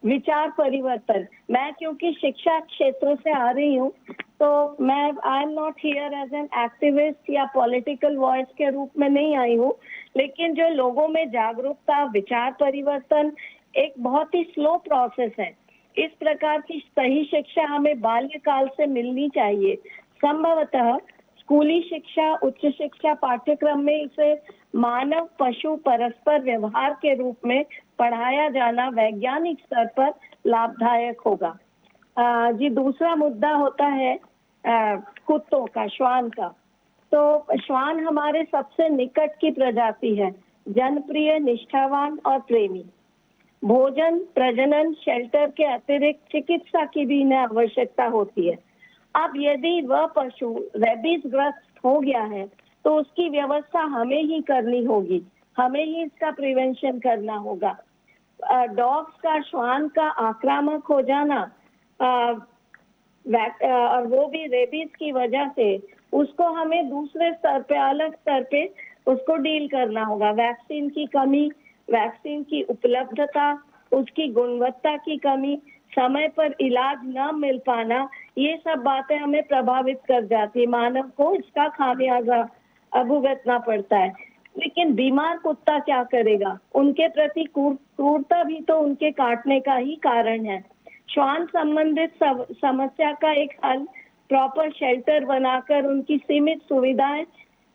विचार परिवर्तन, मैं क्योंकि शिक्षा क्षेत्र से आ रही हूँ, तो मैं I am not here as an activist या पॉलिटिकल वॉइस के रूप में नहीं आई हूँ, लेकिन जो लोगों में जागरूकता, विचार परिवर्तन, एक बहुत ही स्लो प्रोसेस है। इस प्रकार की सही शिक्षा हमें बाल्यकाल से मिलनी चाहिए। संभवतः स्कूली शिक्षा, उच्च शिक्षा पाठ्यक्रम में इसे मानव पशु परस्पर व्यवहार के रूप में पढ़ाया जाना वैज्ञानिक स्तर पर लाभदायक होगा। जी, दूसरा मुद्दा होता है कुत्तों का, श्वान का। तो श्वान हमारे सबसे निकट की प्रजाति है, जनप्रिय, निष्ठावान और प्रेमी। भोजन, प्रजनन, शेल्टर के अतिरिक्त चिकित्सा की भी इन्हें आवश्यकता होती है। अब यदि वह पशु रेबीज ग्रस्त हो गया है तो उसकी व्यवस्था हमें ही करनी होगी, हमें ही इसका प्रिवेंशन करना होगा। डॉग्स का श्वान का आक्रामक हो जाना और वो भी रेबीज की वजह से, उसको हमें दूसरे स्तर पे, अलग स्तर पे उसको डील करना होगा। वैक्सीन की कमी, वैक्सीन की उपलब्धता, उसकी गुणवत्ता की कमी, समय पर इलाज न मिल पाना, ये सब बातें हमें प्रभावित कर जाती है। मानव को इसका खामियाजा भुगतना पड़ता है। लेकिन बीमार कुत्ता क्या करेगा? उनके प्रति क्रूरता भी तो उनके काटने का ही कारण है। श्वान संबंधित समस्या का एक हल प्रॉपर शेल्टर बनाकर उनकी सीमित सुविधाएं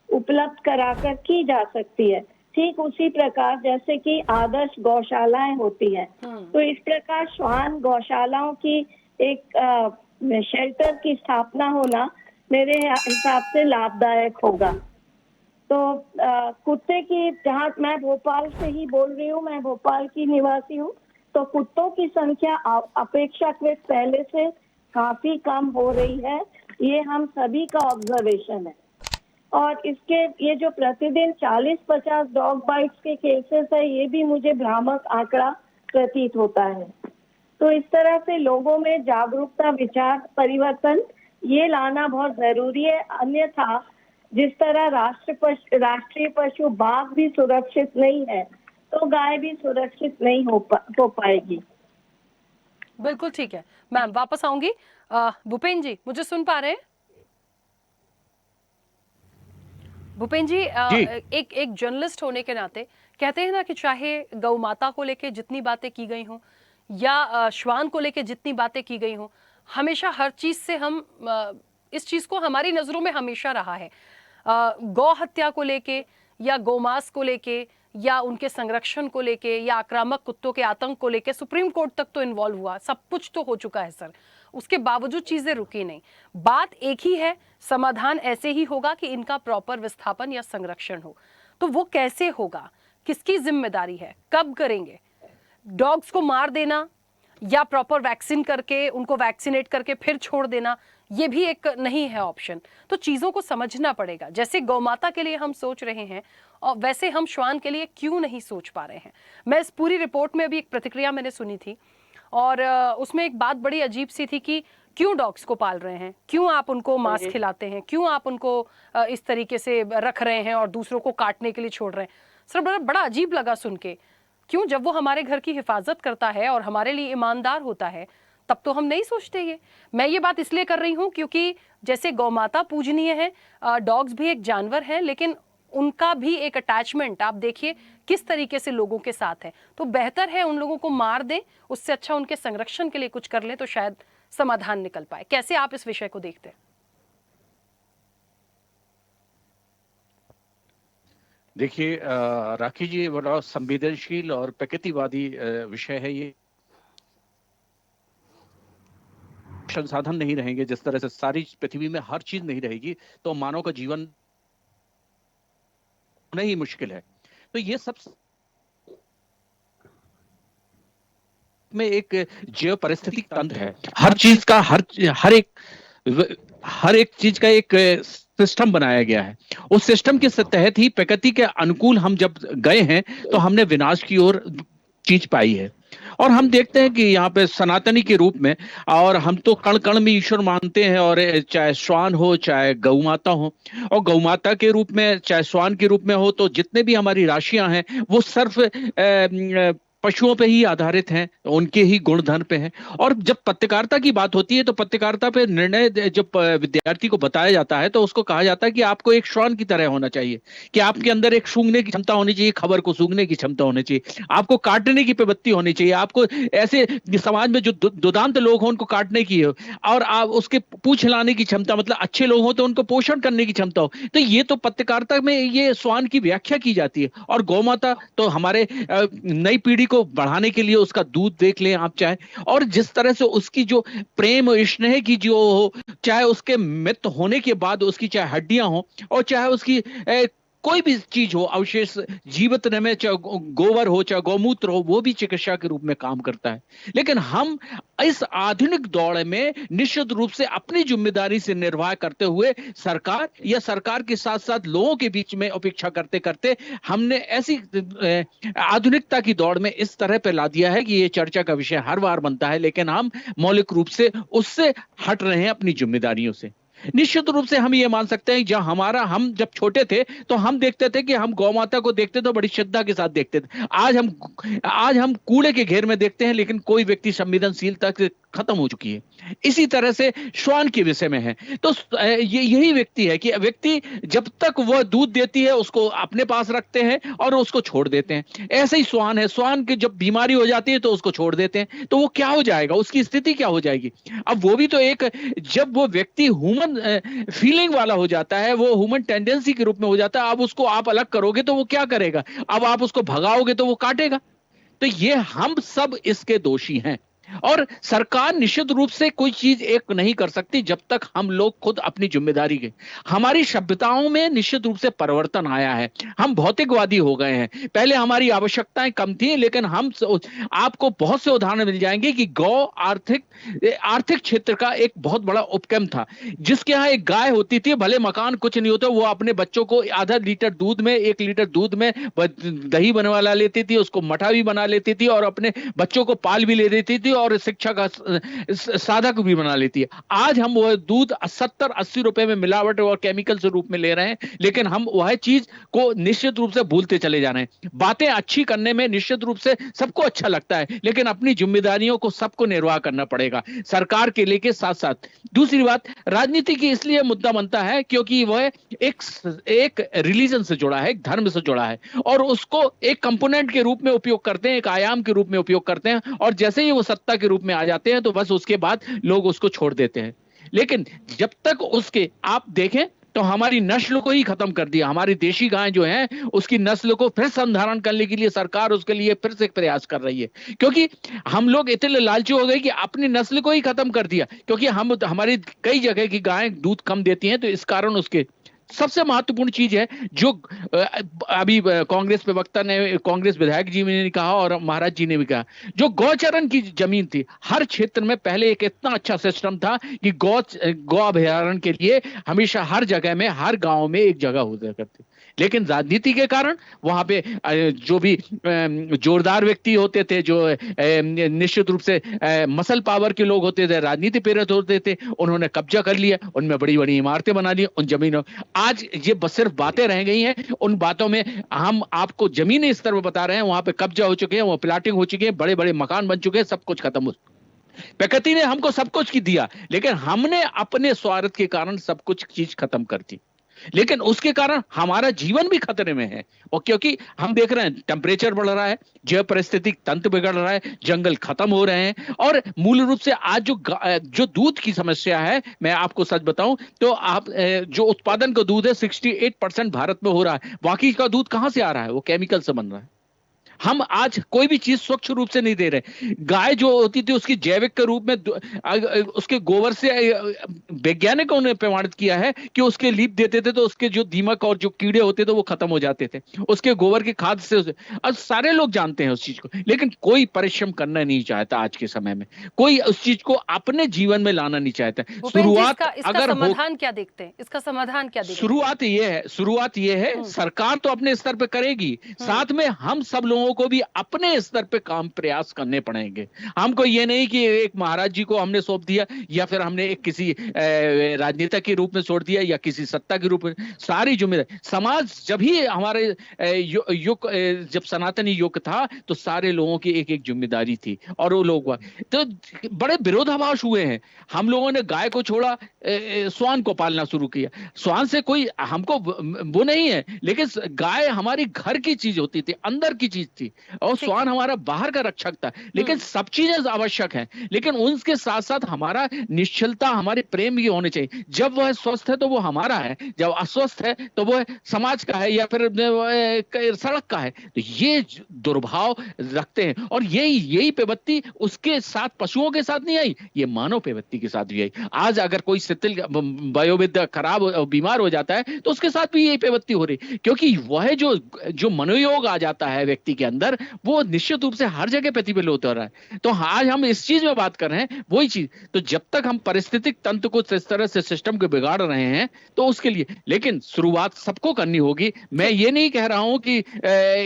उपलब्ध कराकर की जा सकती है। ठीक उसी प्रकार जैसे कि आदर्श गौशालाएं होती हैं, तो इस प्रकार श्वान गौशालाओं की एक शेल्टर की स्थापना होना मेरे हिसाब से लाभदायक होगा। तो कुत्ते की, जहाँ मैं भोपाल से ही बोल रही हूँ, मैं भोपाल की निवासी हूँ, तो कुत्तों की संख्या अपेक्षाकृत पहले से काफी कम हो रही है। ये हम सभी का ऑब्जर्वेशन है। और इसके ये जो प्रतिदिन 40-50 डॉग बाइट्स के केसेस है, ये भी मुझे भ्रामक आंकड़ा प्रतीत होता है। तो इस तरह से लोगों में जागरूकता, विचार परिवर्तन ये लाना बहुत जरूरी है। अन्यथा जिस तरह राष्ट्रीय पशु बाघ भी सुरक्षित नहीं है, तो गाय भी सुरक्षित नहीं हो पाएगी। बिल्कुल ठीक है मैम, वापस आऊंगी। भूपेन जी, मुझे सुन पा रहे हैं? भूपेन जी, एक जर्नलिस्ट होने के नाते कहते हैं ना कि चाहे गौ माता को लेके जितनी बातें की गई हों या श्वान को लेके जितनी बातें की गई हों, हमेशा हर चीज से हम इस चीज को हमारी नजरों में हमेशा रहा है। गौ हत्या को लेके या गौमांस को लेके या उनके संरक्षण को लेके या आक्रामक कुत्तों के आतंक को लेके सुप्रीम कोर्ट तक तो इन्वॉल्व हुआ, सब कुछ तो हो चुका है सर। उसके बावजूद चीजें रुकी नहीं। बात एक ही है, समाधान ऐसे ही होगा कि इनका प्रॉपर विस्थापन या संरक्षण हो। तो वो कैसे होगा, किसकी जिम्मेदारी है, कब करेंगे? डॉग्स को मार देना या प्रॉपर वैक्सीन करके उनको वैक्सीनेट करके फिर छोड़ देना, ये भी एक नहीं है ऑप्शन। तो चीजों को समझना पड़ेगा। जैसे गौमाता के लिए हम सोच रहे हैं और वैसे हम श्वान के लिए क्यों नहीं सोच पा रहे हैं। मैं इस पूरी रिपोर्ट में अभी एक प्रतिक्रिया मैंने सुनी थी और उसमें एक बात बड़ी अजीब सी थी कि क्यों डॉग्स को पाल रहे हैं, क्यों आप उनको मांस खिलाते हैं, क्यों आप उनको इस तरीके से रख रहे हैं और दूसरों को काटने के लिए छोड़ रहे हैं। सर बड़ा अजीब लगा सुन के। क्यों? जब वो हमारे घर की हिफाजत करता है और हमारे लिए ईमानदार होता है तब तो हम नहीं सोचते ये। मैं ये बात इसलिए कर रही हूँ क्योंकि जैसे गौमाता पूजनीय है, डॉग्स भी एक जानवर है, लेकिन उनका भी एक अटैचमेंट आप देखिए किस तरीके से लोगों के साथ है। तो बेहतर है उन लोगों को मार दें, उससे अच्छा उनके संरक्षण के लिए कुछ कर लें तो शायद समाधान निकल पाए। कैसे आप इस विषय को देखते हैं? देखिए राखी जी, बड़ा संवेदनशील और प्रकृतिवादी विषय है ये। संसाधन नहीं रहेंगे, जिस तरह से सारी पृथ्वी में हर चीज नहीं रहेगी, तो मानव का जीवन नहीं मुश्किल है। तो ये सब में एक जीव परिस्थितिक तंत्र है। हर चीज का हर एक चीज का एक सिस्टम बनाया गया है। उस सिस्टम के तहत ही प्रकृति के अनुकूल हम जब गए हैं तो हमने विनाश की ओर चीज पाई है। और हम देखते हैं कि यहाँ पे सनातनी के रूप में, और हम तो कण कण में ईश्वर मानते हैं, और चाहे श्वान हो चाहे गौ माता हो, और गौ माता के रूप में चाहे श्वान के रूप में हो, तो जितने भी हमारी राशियां हैं वो सिर्फ पशुओं पे ही आधारित हैं, उनके ही गुणधर्म पे हैं। और जब पत्रकारिता की बात होती है तो पत्रकारिता पे निर्णय जब विद्यार्थी को बताया जाता है तो उसको कहा जाता है कि आपको एक श्वान की तरह होना चाहिए, कि आपके अंदर एक सूंघने की क्षमता होनी चाहिए, खबर को सूंघने की क्षमता होनी चाहिए, आपको काटने की प्रवृत्ति होनी चाहिए, आपको ऐसे समाज में जो दुदांत लोग हों उनको काटने की हो, और आप उसके पूछ हिलाने की क्षमता, मतलब अच्छे लोग हों तो उनको पोषण करने की क्षमता हो। तो ये तो पत्रकारिता में ये श्वान की व्याख्या की जाती है। और गौमाता तो हमारे नई पीढ़ी को बढ़ाने के लिए उसका दूध देख लें आप चाहे, और जिस तरह से उसकी जो प्रेम स्नेह की जो हो, चाहे उसके मृत होने के बाद उसकी चाहे हड्डियां हो और चाहे उसकी कोई भी चीज हो, अवशेष जीवित में, चाहे गोबर हो चाहे गौमूत्र हो, वो भी चिकित्सा के रूप में काम करता है। लेकिन हम इस आधुनिक दौर में निश्चित रूप से अपनी जिम्मेदारी से निर्वाह करते हुए सरकार या सरकार के साथ साथ लोगों के बीच में अपेक्षा करते करते हमने ऐसी आधुनिकता की दौड़ में इस तरह पे ला दिया है कि ये चर्चा का विषय हर बार बनता है, लेकिन हम मौलिक रूप से उससे हट रहे हैं अपनी जिम्मेदारियों से। निश्चित रूप से हम ये मान सकते हैं, जहां हम जब छोटे थे तो हम देखते थे कि हम गौ माता को देखते तो बड़ी श्रद्धा के साथ देखते थे। आज हम कूड़े के घेर में देखते हैं, लेकिन कोई व्यक्ति संवेदनशीलता से खत्म हो चुकी है। इसी तरह से श्वान के विषय में है तो यही व्यक्ति है कि व्यक्ति जब तक वह दूध देती है उसको अपने पास रखते हैं और उसको छोड़ देते हैं। ऐसे ही श्वान है, श्वान की जब बीमारी हो जाती है तो उसको छोड़ देते हैं, तो वो क्या हो जाएगा, उसकी स्थिति क्या हो जाएगी। अब वो भी तो एक, जब वो व्यक्ति ह्यूमन फीलिंग वाला हो जाता है, वो ह्यूमन टेंडेंसी के रूप में हो जाता है, अब उसको आप अलग करोगे तो वो क्या करेगा, अब आप उसको भगाओगे तो वो काटेगा। तो ये हम सब इसके दोषी हैं। और सरकार निश्चित रूप से कोई चीज एक नहीं कर सकती जब तक हम लोग खुद अपनी जिम्मेदारी के। हमारी सभ्यताओं में निश्चित रूप से परिवर्तन आया है, हम भौतिकवादी हो गए हैं। पहले हमारी आवश्यकताएं कम थी, लेकिन हम आपको बहुत से उदाहरण मिल जाएंगे कि गौ आर्थिक क्षेत्र का एक बहुत बड़ा उपक्रम था, जिसके यहाँ एक गाय होती थी, भले मकान कुछ नहीं होता, वो अपने बच्चों को आधा लीटर दूध में 1 लीटर दूध में दही बनवा लेती थी, उसको मठा भी बना लेती थी और अपने बच्चों को पाल भी ले देती थी और शिक्षा का साधक भी बना लेती है। आज हम वह दूध 70-80 रुपए में मिलावट और केमिकल से रूप में ले रहे हैं, लेकिन हम वह चीज को निश्चित रूप से भूलते चले जा रहे हैं। बातें अच्छी करने में निश्चित रूप से सबको अच्छा लगता है, लेकिन अपनी जिम्मेदारियों को सबको निर्वाह करना पड़ेगा, सरकार के लिए के साथ साथ। दूसरी बात, राजनीति की इसलिए मुद्दा बनता है क्योंकि वह एक रिलीजन से जुड़ा है, एक धर्म से जुड़ा है, और उसको एक कंपोनेंट के रूप में उपयोग करते हैं, एक आयाम के रूप में उपयोग करते हैं, और जैसे ही वो सत्ता के रूप में आ जाते हैं तो बस उसके बाद लोग उसको छोड़ देते हैं। लेकिन जब तक उसके आप देखें तो हमारी नस्ल को ही खत्म कर दिया। हमारी देशी गाय जो है उसकी नस्ल को फिर संधारण करने के लिए सरकार उसके लिए फिर से प्रयास कर रही है, क्योंकि हम लोग इतने लालची हो गए कि अपनी नस्ल को ही खत्म कर दिया। क्योंकि हमारी कई जगह की गायें दूध कम देती हैं, तो इस कारण उसके सबसे महत्वपूर्ण चीज है जो अभी कांग्रेस प्रवक्ता ने, कांग्रेस विधायक जी ने कहा और महाराज जी ने भी कहा, जो गौचरण की जमीन थी, हर क्षेत्र में पहले एक इतना अच्छा सिस्टम था कि गौ अभयारण्य के लिए हमेशा हर जगह में, हर गांव में एक जगह हुआ करती। लेकिन राजनीति के कारण वहां पे जो भी जोरदार व्यक्ति होते थे, जो निश्चित रूप से मसल पावर के लोग होते थे, राजनीति प्रेरित होते थे, उन्होंने कब्जा कर लिया, उनमें बड़ी बड़ी इमारतें बना ली उन जमीनों। आज ये बस सिर्फ बातें रह गई हैं, उन बातों में हम आपको जमीनी स्तर पर बता रहे हैं, वहां पे कब्जा हो चुके हैं, वहां प्लाटिंग हो चुकी है, बड़े बड़े मकान बन चुके हैं, सब कुछ खत्म हो। प्रकृति ने हमको सब कुछ दिया, लेकिन हमने अपने स्वार्थ के कारण सब कुछ चीज खत्म कर दी, लेकिन उसके कारण हमारा जीवन भी खतरे में है। और क्योंकि हम देख रहे हैं टेम्परेचर बढ़ रहा है, जैव परिस्थितिक तंत्र बिगड़ रहा है, जंगल खत्म हो रहे हैं, और मूल रूप से आज जो दूध की समस्या है, मैं आपको सच बताऊं तो आप जो उत्पादन का दूध है 68% भारत में हो रहा है, बाकी का दूध कहां से आ रहा है, वो केमिकल से बन रहा है। हम आज कोई भी चीज स्वच्छ रूप से नहीं दे रहे। गाय जो होती थी उसकी जैविक के रूप में उसके गोबर से वैज्ञानिकों ने प्रमाणित किया है कि उसके लीप देते थे तो उसके जो दीमक और जो कीड़े होते थे वो खत्म हो जाते थे, उसके गोबर की खाद से। अब सारे लोग जानते हैं उस चीज को, लेकिन कोई परिश्रम करना नहीं चाहता। आज के समय में कोई उस चीज को अपने जीवन में लाना नहीं चाहता। शुरुआत अगर समाधान क्या देखते हैं, इसका समाधान क्या देखते हैं? शुरुआत ये है सरकार तो अपने स्तर पर करेगी, साथ में हम सब लोगों लोगों को भी अपने स्तर पे काम प्रयास करने पड़ेंगे। हमको ये नहीं कि एक महाराज जी को हमने सौंप दिया या फिर हमने एक किसी राजनेता के रूप में छोड़ दिया या किसी सत्ता के रूप में। सारी जिम्मेदारी समाज, जब ही हमारे युग जब सनातनी युग था तो सारे लोगों की एक एक जिम्मेदारी थी और वो लोग तो बड़े विरोधाभास हुए हैं। हम लोगों ने गाय को छोड़ा, श्वान को पालना शुरू किया। श्वान से कोई हमको वो नहीं है, लेकिन गाय हमारी घर की चीज होती थी, अंदर की चीज थी, और श्वान हमारा बाहर का रक्षक था। लेकिन सब चीजें आवश्यक हैं, लेकिन उनके साथ साथ हमारा निश्चलता, हमारे प्रेम भी होने चाहिए। जब वह स्वस्थ है तो वो हमारा है, जब अस्वस्थ है तो वो समाज का है या फिर सड़क का है। तो ये दुर्भाव रखते हैं और यही पेबत्ती उसके साथ पशुओं के साथ नहीं आई, ये मानव पेबत्ती के साथ भी आई। आज अगर कोई शिथिल वयोवृद्ध खराब बीमार हो जाता है तो उसके साथ भी यही पेबत्ती हो रही, क्योंकि वह जो मनोयोग आ जाता है व्यक्ति के अंदर, वो निश्चित रूप से हर जगह प्रतिफलित होता रहा है। तो आज हम इस चीज में बात कर रहे हैं, वही चीज। तो जब तक हम पारिस्थितिक तंत्र को इस तरह से सिस्टम को बिगाड़ रहे हैं तो उसके लिए, लेकिन शुरुआत सबको करनी होगी। मैं ये नहीं कह रहा हूं कि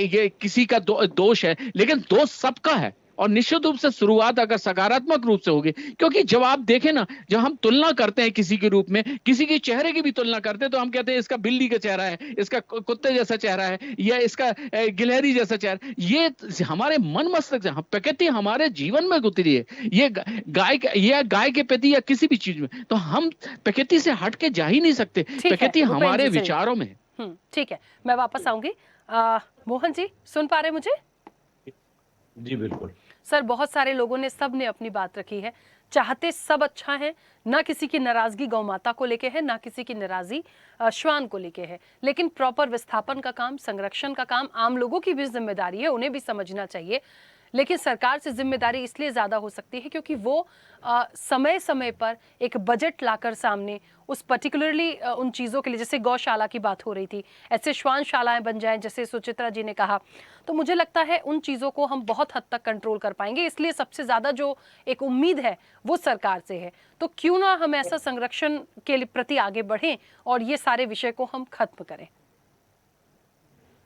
ये किसी का दोष है, लेकिन दोष सबका है और निश्चित रूप से शुरुआत अगर सकारात्मक रूप से होगी, क्योंकि जब आप देखें ना, जब हम तुलना करते हैं किसी के रूप में, किसी के चेहरे की भी तुलना करते हैं तो हम कहते हैं इसका बिल्ली का चेहरा है, इसका कुत्ते जैसा चेहरा है या इसका गिलहरी जैसा चेहरा। ये हमारे मन मस्तिष्क से प्रकृति हमारे जीवन में गुजरी है। ये गाय के प्रति या किसी भी चीज में, तो हम प्रकृति से हट के जा ही नहीं सकते। प्रकृति हमारे विचारों में है। ठीक है, मैं वापस आऊंगी। मोहन जी, सुन पा रहे मुझे? जी बिल्कुल सर, बहुत सारे लोगों ने, सब ने अपनी बात रखी है। चाहते सब अच्छा है, ना किसी की नाराजगी गौ माता को लेके है, ना किसी की नाराजगी श्वान को लेके है, लेकिन प्रॉपर विस्थापन का काम, संरक्षण का काम आम लोगों की भी जिम्मेदारी है, उन्हें भी समझना चाहिए। लेकिन सरकार से जिम्मेदारी इसलिए ज़्यादा हो सकती है क्योंकि वो समय समय पर एक बजट लाकर सामने उस पर्टिकुलरली उन चीज़ों के लिए, जैसे गौशाला की बात हो रही थी, ऐसे श्वानशालाएं बन जाएं जैसे सुचित्रा जी ने कहा, तो मुझे लगता है उन चीज़ों को हम बहुत हद तक कंट्रोल कर पाएंगे। इसलिए सबसे ज़्यादा जो एक उम्मीद है वो सरकार से है। तो क्यों ना हम ऐसा संरक्षण के प्रति आगे बढ़ें और ये सारे विषय को हम खत्म करें।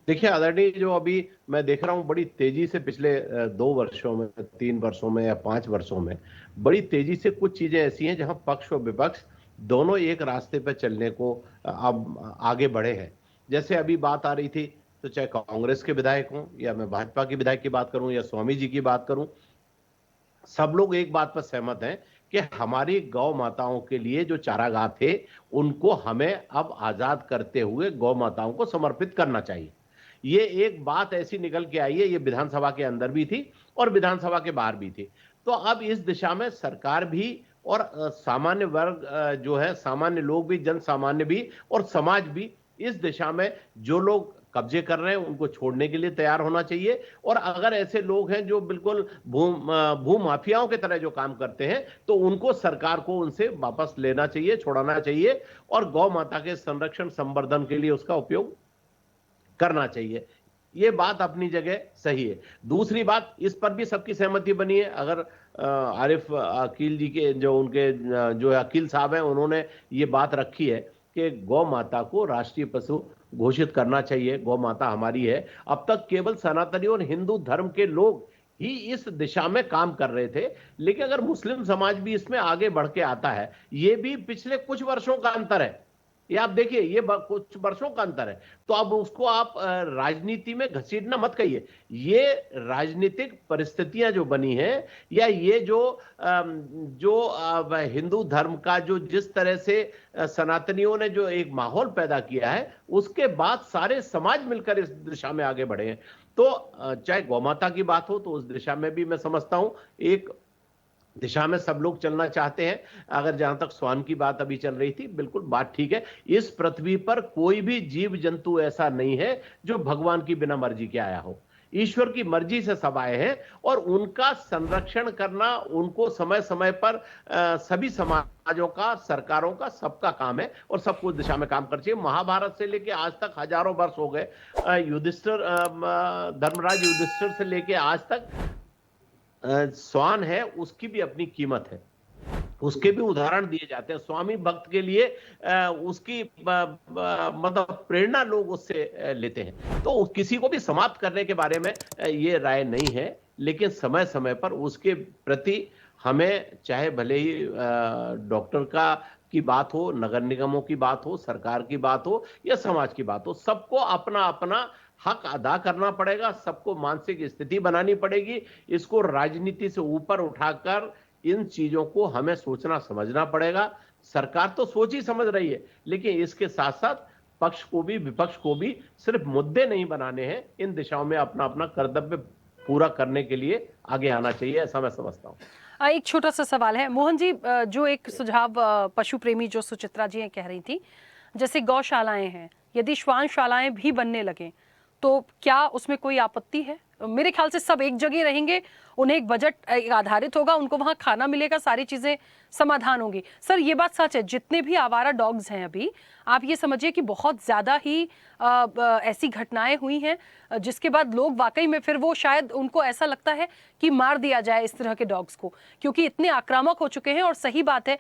देखिए आदरणीय, जो अभी मैं देख रहा हूं बड़ी तेजी से पिछले 2 वर्षों में, 3 वर्षों में या 5 वर्षों में बड़ी तेजी से कुछ चीजें ऐसी हैं जहां पक्ष और विपक्ष दोनों एक रास्ते पर चलने को अब आगे बढ़े हैं। जैसे अभी बात आ रही थी, तो चाहे कांग्रेस के विधायक हों या मैं भाजपा के विधायक की बात करूं या स्वामी जी की बात करूं, सब लोग एक बात पर सहमत हैं कि हमारी गौ माताओं के लिए जो चारागाह थे उनको हमें अब आजाद करते हुए गौ माताओं को समर्पित करना चाहिए। ये एक बात ऐसी निकल के आई है, ये विधानसभा के अंदर भी थी और विधानसभा के बाहर भी थी। तो अब इस दिशा में सरकार भी और सामान्य वर्ग जो है, सामान्य लोग भी, जन सामान्य भी और समाज भी इस दिशा में जो लोग कब्जे कर रहे हैं उनको छोड़ने के लिए तैयार होना चाहिए। और अगर ऐसे लोग हैं जो बिल्कुल भू माफियाओं के तरह जो काम करते हैं, तो उनको सरकार को उनसे वापस लेना चाहिए, छोड़ाना चाहिए और गौ माता के संरक्षण संवर्धन के लिए उसका उपयोग करना चाहिए। ये बात अपनी जगह सही है। दूसरी बात, इस पर भी सबकी सहमति बनी है। अगर आरिफ अकील जी के जो अकील साहब हैं, उन्होंने ये बात रखी है कि गौ माता को राष्ट्रीय पशु घोषित करना चाहिए। गौ माता हमारी है। अब तक केवल सनातनी और हिंदू धर्म के लोग ही इस दिशा में काम कर रहे थे, लेकिन अगर मुस्लिम समाज भी इसमें आगे बढ़ के आता है, ये भी पिछले कुछ वर्षों का अंतर है। ये आप देखिए, ये कुछ वर्षों का अंतर है। तो अब उसको आप राजनीति में घसीटना मत कहिए। ये राजनीतिक परिस्थितियां जो बनी हैं, या ये जो हिंदू धर्म का जो जिस तरह से सनातनियों ने जो एक माहौल पैदा किया है, उसके बाद सारे समाज मिलकर इस दिशा में आगे बढ़े हैं। तो चाहे गौमाता की बात हो, तो उस दिशा में भी मैं समझता हूं एक दिशा में सब लोग चलना चाहते हैं। अगर जहां तक श्वान की बात अभी चल रही थी, बिल्कुल बात ठीक है। इस पृथ्वी पर कोई भी जीव जंतु ऐसा नहीं है जो भगवान की बिना मर्जी के आया हो। ईश्वर की मर्जी से सब आए हैं और उनका संरक्षण करना, उनको समय समय पर सभी समाजों का, सरकारों का, सबका काम है और सबको उस दिशा में काम करना चाहिए। महाभारत से लेके आज तक हजारों वर्ष हो गए, धर्मराज युधिष्ठिर से लेके आज तक श्वान है, उसकी भी अपनी कीमत है। उसके भी उदाहरण दिए जाते हैं। स्वामी भक्त के लिए उसकी मतलब प्रेरणा लोग उससे लेते हैं। तो किसी को भी समाप्त करने के बारे में ये राय नहीं है, लेकिन समय समय पर उसके प्रति हमें, चाहे भले ही डॉक्टर की बात हो, नगर निगमों की बात हो, सरकार की बात हो या समाज की बात हो, सबको अपना अपना हक अदा करना पड़ेगा, सबको मानसिक स्थिति बनानी पड़ेगी। इसको राजनीति से ऊपर उठाकर इन चीजों को हमें सोचना समझना पड़ेगा। सरकार तो सोच ही समझ रही है, लेकिन इसके साथ साथ पक्ष को भी विपक्ष को भी सिर्फ मुद्दे नहीं बनाने हैं, इन दिशाओं में अपना अपना कर्तव्य पूरा करने के लिए आगे आना चाहिए, ऐसा मैं समझता हूँ। एक छोटा सा सवाल है मोहन जी, जो एक सुझाव पशु प्रेमी जो सुचित्रा जी कह रही थी, जैसे गौशालाएं हैं, यदि श्वानशालाएं भी बनने लगे तो क्या उसमें कोई आपत्ति है? मेरे ख्याल से सब एक जगह रहेंगे, उन्हें एक बजट आधारित होगा, उनको वहां खाना मिलेगा, सारी चीजें समाधान होंगी। सर ये बात सच है, जितने भी आवारा डॉग्स हैं अभी, आप ये समझिए कि बहुत ज्यादा ही ऐसी घटनाएं हुई हैं जिसके बाद लोग वाकई में फिर वो शायद उनको ऐसा लगता है कि मार दिया जाए इस तरह के डॉग्स को, क्योंकि इतने आक्रामक हो चुके हैं। और सही बात है,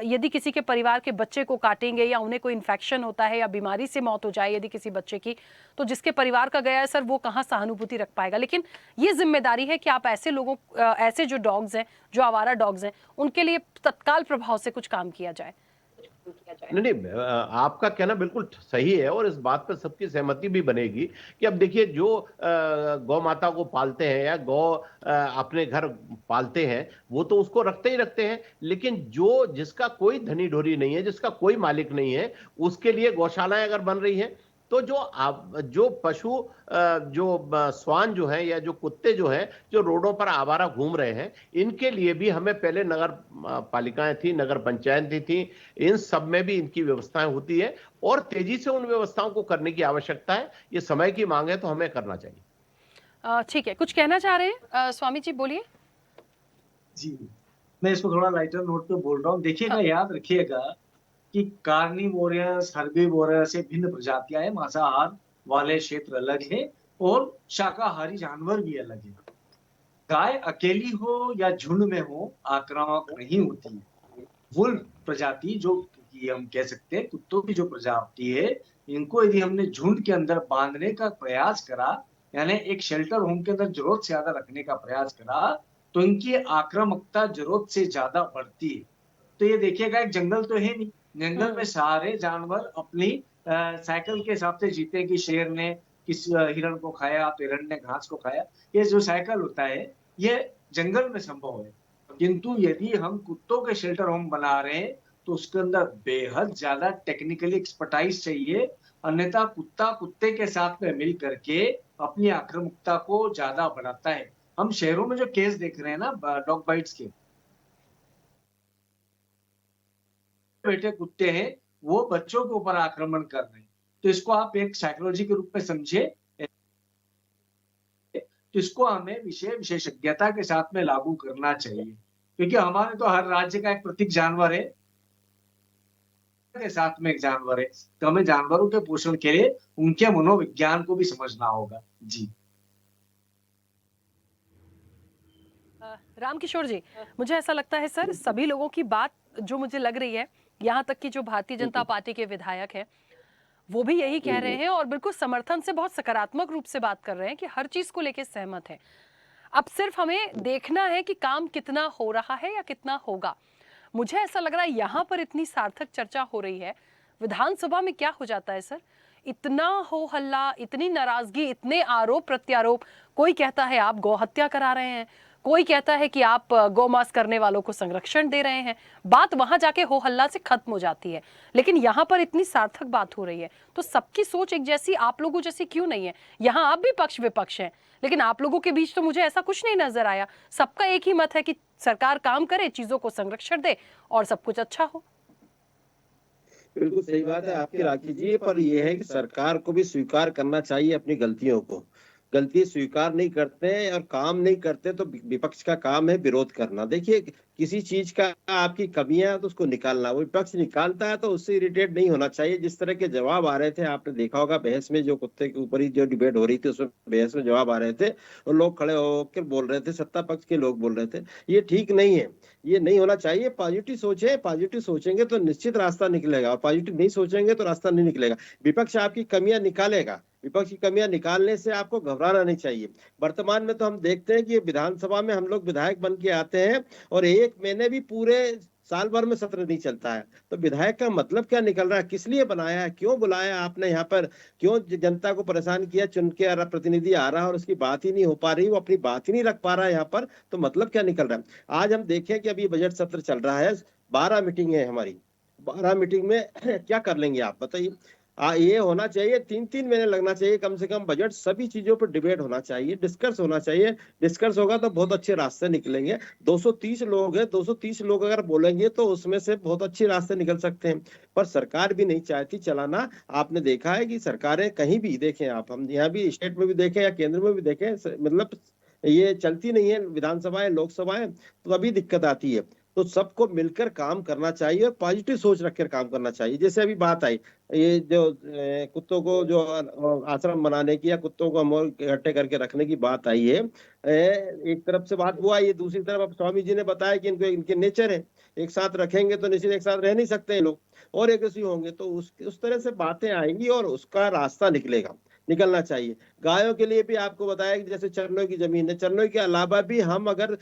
यदि किसी के परिवार के बच्चे को काटेंगे या उन्हें कोई इन्फेक्शन होता है या बीमारी से मौत हो जाए यदि किसी बच्चे की, तो जिसके परिवार का गया है सर, वो कहाँ सहानुभूति रख पाएगा। लेकिन ये जिम्मेदारी है कि आप ऐसे लोगों, ऐसे जो डॉग्स हैं, जो आवारा डॉग्स हैं, उनके लिए तत्काल प्रभाव से कुछ काम किया जाए। नहीं, आपका कहना बिल्कुल सही है और इस बात पर सबकी सहमति भी बनेगी कि अब देखिए, जो गौ माता को पालते हैं या गौ अपने घर पालते हैं, वो तो उसको रखते ही रखते हैं, लेकिन जिसका कोई धनी ढोरी नहीं है, जिसका कोई मालिक नहीं है, उसके लिए गौशालाएं अगर बन रही हैं, तो जो पशु, जो श्वान जो है या जो कुत्ते जो हैं, जो रोडों पर आवारा घूम रहे हैं, इनके लिए भी हमें पहले नगर पालिकाएं थी, नगर पंचायतें थी, इन सब में भी इनकी व्यवस्थाएं होती है और तेजी से उन व्यवस्थाओं को करने की आवश्यकता है। ये समय की मांग है, तो हमें करना चाहिए। ठीक है, कुछ कहना चाह रहे हैं स्वामी जी, बोलिए। जी, मैं इसको थोड़ा लाइटर नोट पे बोल रहा हूँ। देखिएगा, याद रखिएगा कि कार्निवोरस, हर्बिवोरस से भिन्न प्रजातियां हैं, मांसाहार वाले क्षेत्र अलग है और शाकाहारी जानवर भी अलग है। गाय अकेली हो या झुंड में हो, आक्रामक नहीं होती है। वुल्फ प्रजाति, जो कि हम कह सकते हैं कुत्तों की जो प्रजाति है, इनको यदि हमने झुंड के अंदर बांधने का प्रयास करा, यानी एक शेल्टर होम के अंदर जरूरत से ज्यादा रखने का प्रयास करा, तो इनकी आक्रामकता जरूरत से ज्यादा बढ़ती है। तो ये देखिएगा, एक जंगल तो है नहीं, जंगल में सारे जानवर अपनी साइकिल के हिसाब से जीते हैं कि शेर ने किस हिरण को खाया तो हिरण ने घास को खाया। ये जो साइकिल होता है, ये जंगल में संभव है, किंतु यदि हम कुत्तों के शेल्टर होम बना रहे हैं तो उसके अंदर बेहद ज्यादा टेक्निकली एक्सपर्टाइज चाहिए, अन्यथा कुत्ता कुत्ते के साथ में मिल करके अपनी आक्रामकता को ज्यादा बढ़ाता है। हम शहरों में जो केस देख रहे हैं ना डॉग बाइट्स के, बैठे कुत्ते हैं वो बच्चों के ऊपर आक्रमण कर रहे हैं, तो इसको आप एक साइकोलॉजी के रूप में समझे, तो इसको हमें विशेषज्ञता के साथ में लागू करना चाहिए, क्योंकि हमारे तो हर राज्य का एक प्रतीक जानवर है, के साथ में एक जानवर है, तो हमें जानवरों के पोषण के लिए उनके मनोविज्ञान को भी समझना होगा। जी रामकिशोर जी, मुझे ऐसा लगता है सर, सभी लोगों की बात जो मुझे लग रही है, यहाँ तक कि जो भारतीय जनता पार्टी के विधायक हैं वो भी यही कह रहे हैं और बिल्कुल समर्थन से, बहुत सकारात्मक रूप से बात कर रहे हैं कि हर चीज को लेकर सहमत है। अब सिर्फ हमें देखना है कि काम कितना हो रहा है या कितना होगा। मुझे ऐसा लग रहा है यहाँ पर इतनी सार्थक चर्चा हो रही है, विधानसभा में क्या हो जाता है सर, इतना हो हल्ला, इतनी नाराजगी, इतने आरोप प्रत्यारोप। कोई कहता है आप गौ हत्या करा रहे हैं, कोई कहता है कि आप गौमांस करने वालों को संरक्षण दे रहे हैं। बात वहां जाके हो हल्ला से खत्म हो जाती है, लेकिन यहाँ पर इतनी सार्थक बात हो रही है, तो सबकी सोच एक जैसी, आप लोगों जैसी क्यों नहीं है? यहाँ आप भी पक्ष विपक्ष हैं, लेकिन आप लोगों के बीच तो मुझे ऐसा कुछ नहीं नजर आया। सबका एक ही मत है कि सरकार काम करे, चीजों को संरक्षण दे और सब कुछ अच्छा हो। बिल्कुल सही बात है आपकी राखी जी, पर यह है कि सरकार को भी स्वीकार करना चाहिए अपनी गलतियों को। गलती स्वीकार नहीं करते और काम नहीं करते तो विपक्ष का काम है विरोध करना। देखिए किसी चीज का आपकी कमियां है तो उसको निकालना, वो विपक्ष निकालता है तो उससे इरिटेट नहीं होना चाहिए। जिस तरह के जवाब आ रहे थे, आपने देखा होगा बहस में, जो कुत्ते के ऊपर ही जो डिबेट हो रही थी उसमें बहस में जवाब आ रहे थे और लोग खड़े होकर बोल रहे थे, सत्ता पक्ष के लोग बोल रहे थे। ये ठीक नहीं है, ये नहीं होना चाहिए। पॉजिटिव सोचे, पॉजिटिव सोचेंगे तो निश्चित रास्ता निकलेगा, और पॉजिटिव नहीं सोचेंगे तो रास्ता नहीं निकलेगा। विपक्ष आपकी कमियां निकालेगा, विपक्ष की कमियां निकालने से आपको घबराना नहीं चाहिए। वर्तमान में तो हम देखते हैं कि विधानसभा में हम लोग विधायक बन के आते हैं और 1 महीने भी पूरे साल भर में सत्र नहीं चलता है, तो विधायक का मतलब क्या निकल रहा है? किस लिए बनाया है? क्यों बुलाया आपने यहाँ पर? क्यों जनता को परेशान किया? चुन के प्रतिनिधि आ रहा है और उसकी बात ही नहीं हो पा रही, वो अपनी बात ही नहीं रख पा रहा है यहाँ पर, तो मतलब क्या निकल रहा है? आज हम देखें कि अभी बजट सत्र चल रहा है, 12 मीटिंग है हमारी, 12 मीटिंग में क्या कर लेंगे आप बताइए? ये होना चाहिए 3-3 महीने लगना चाहिए कम से कम। बजट सभी चीजों पर डिबेट होना चाहिए, डिस्कस होना चाहिए। डिस्कस होगा तो बहुत अच्छे रास्ते निकलेंगे। 230 लोग हैं, 230 लोग अगर बोलेंगे तो उसमें से बहुत अच्छे रास्ते निकल सकते हैं, पर सरकार भी नहीं चाहती चलाना। आपने देखा है कि सरकारें कहीं भी देखें आप, हम यहाँ भी स्टेट में भी देखें या केंद्र में भी देखें, मतलब ये चलती नहीं है विधानसभाएं, लोकसभाएं, तो अभी दिक्कत आती है। तो सबको मिलकर काम करना चाहिए और पॉजिटिव सोच रखकर काम करना चाहिए। जैसे अभी बात आई, ये जो कुत्तों को जो आश्रम बनाने की या कुत्तों को अमोल इकट्ठे करके रखने की बात आई है, एक तरफ से बात हुआ, ये दूसरी तरफ अब स्वामी जी ने बताया कि इनको इनके नेचर है, एक साथ रखेंगे तो निश्चित एक साथ रह नहीं सकते हैं लोग और एग्रेसिव होंगे, तो उस तरह से बातें आएंगी और उसका रास्ता निकलना चाहिए। गायों के लिए भी आपको बताया कि जैसे चरनों की जमीन है, चरनों के अलावा भी हम अगर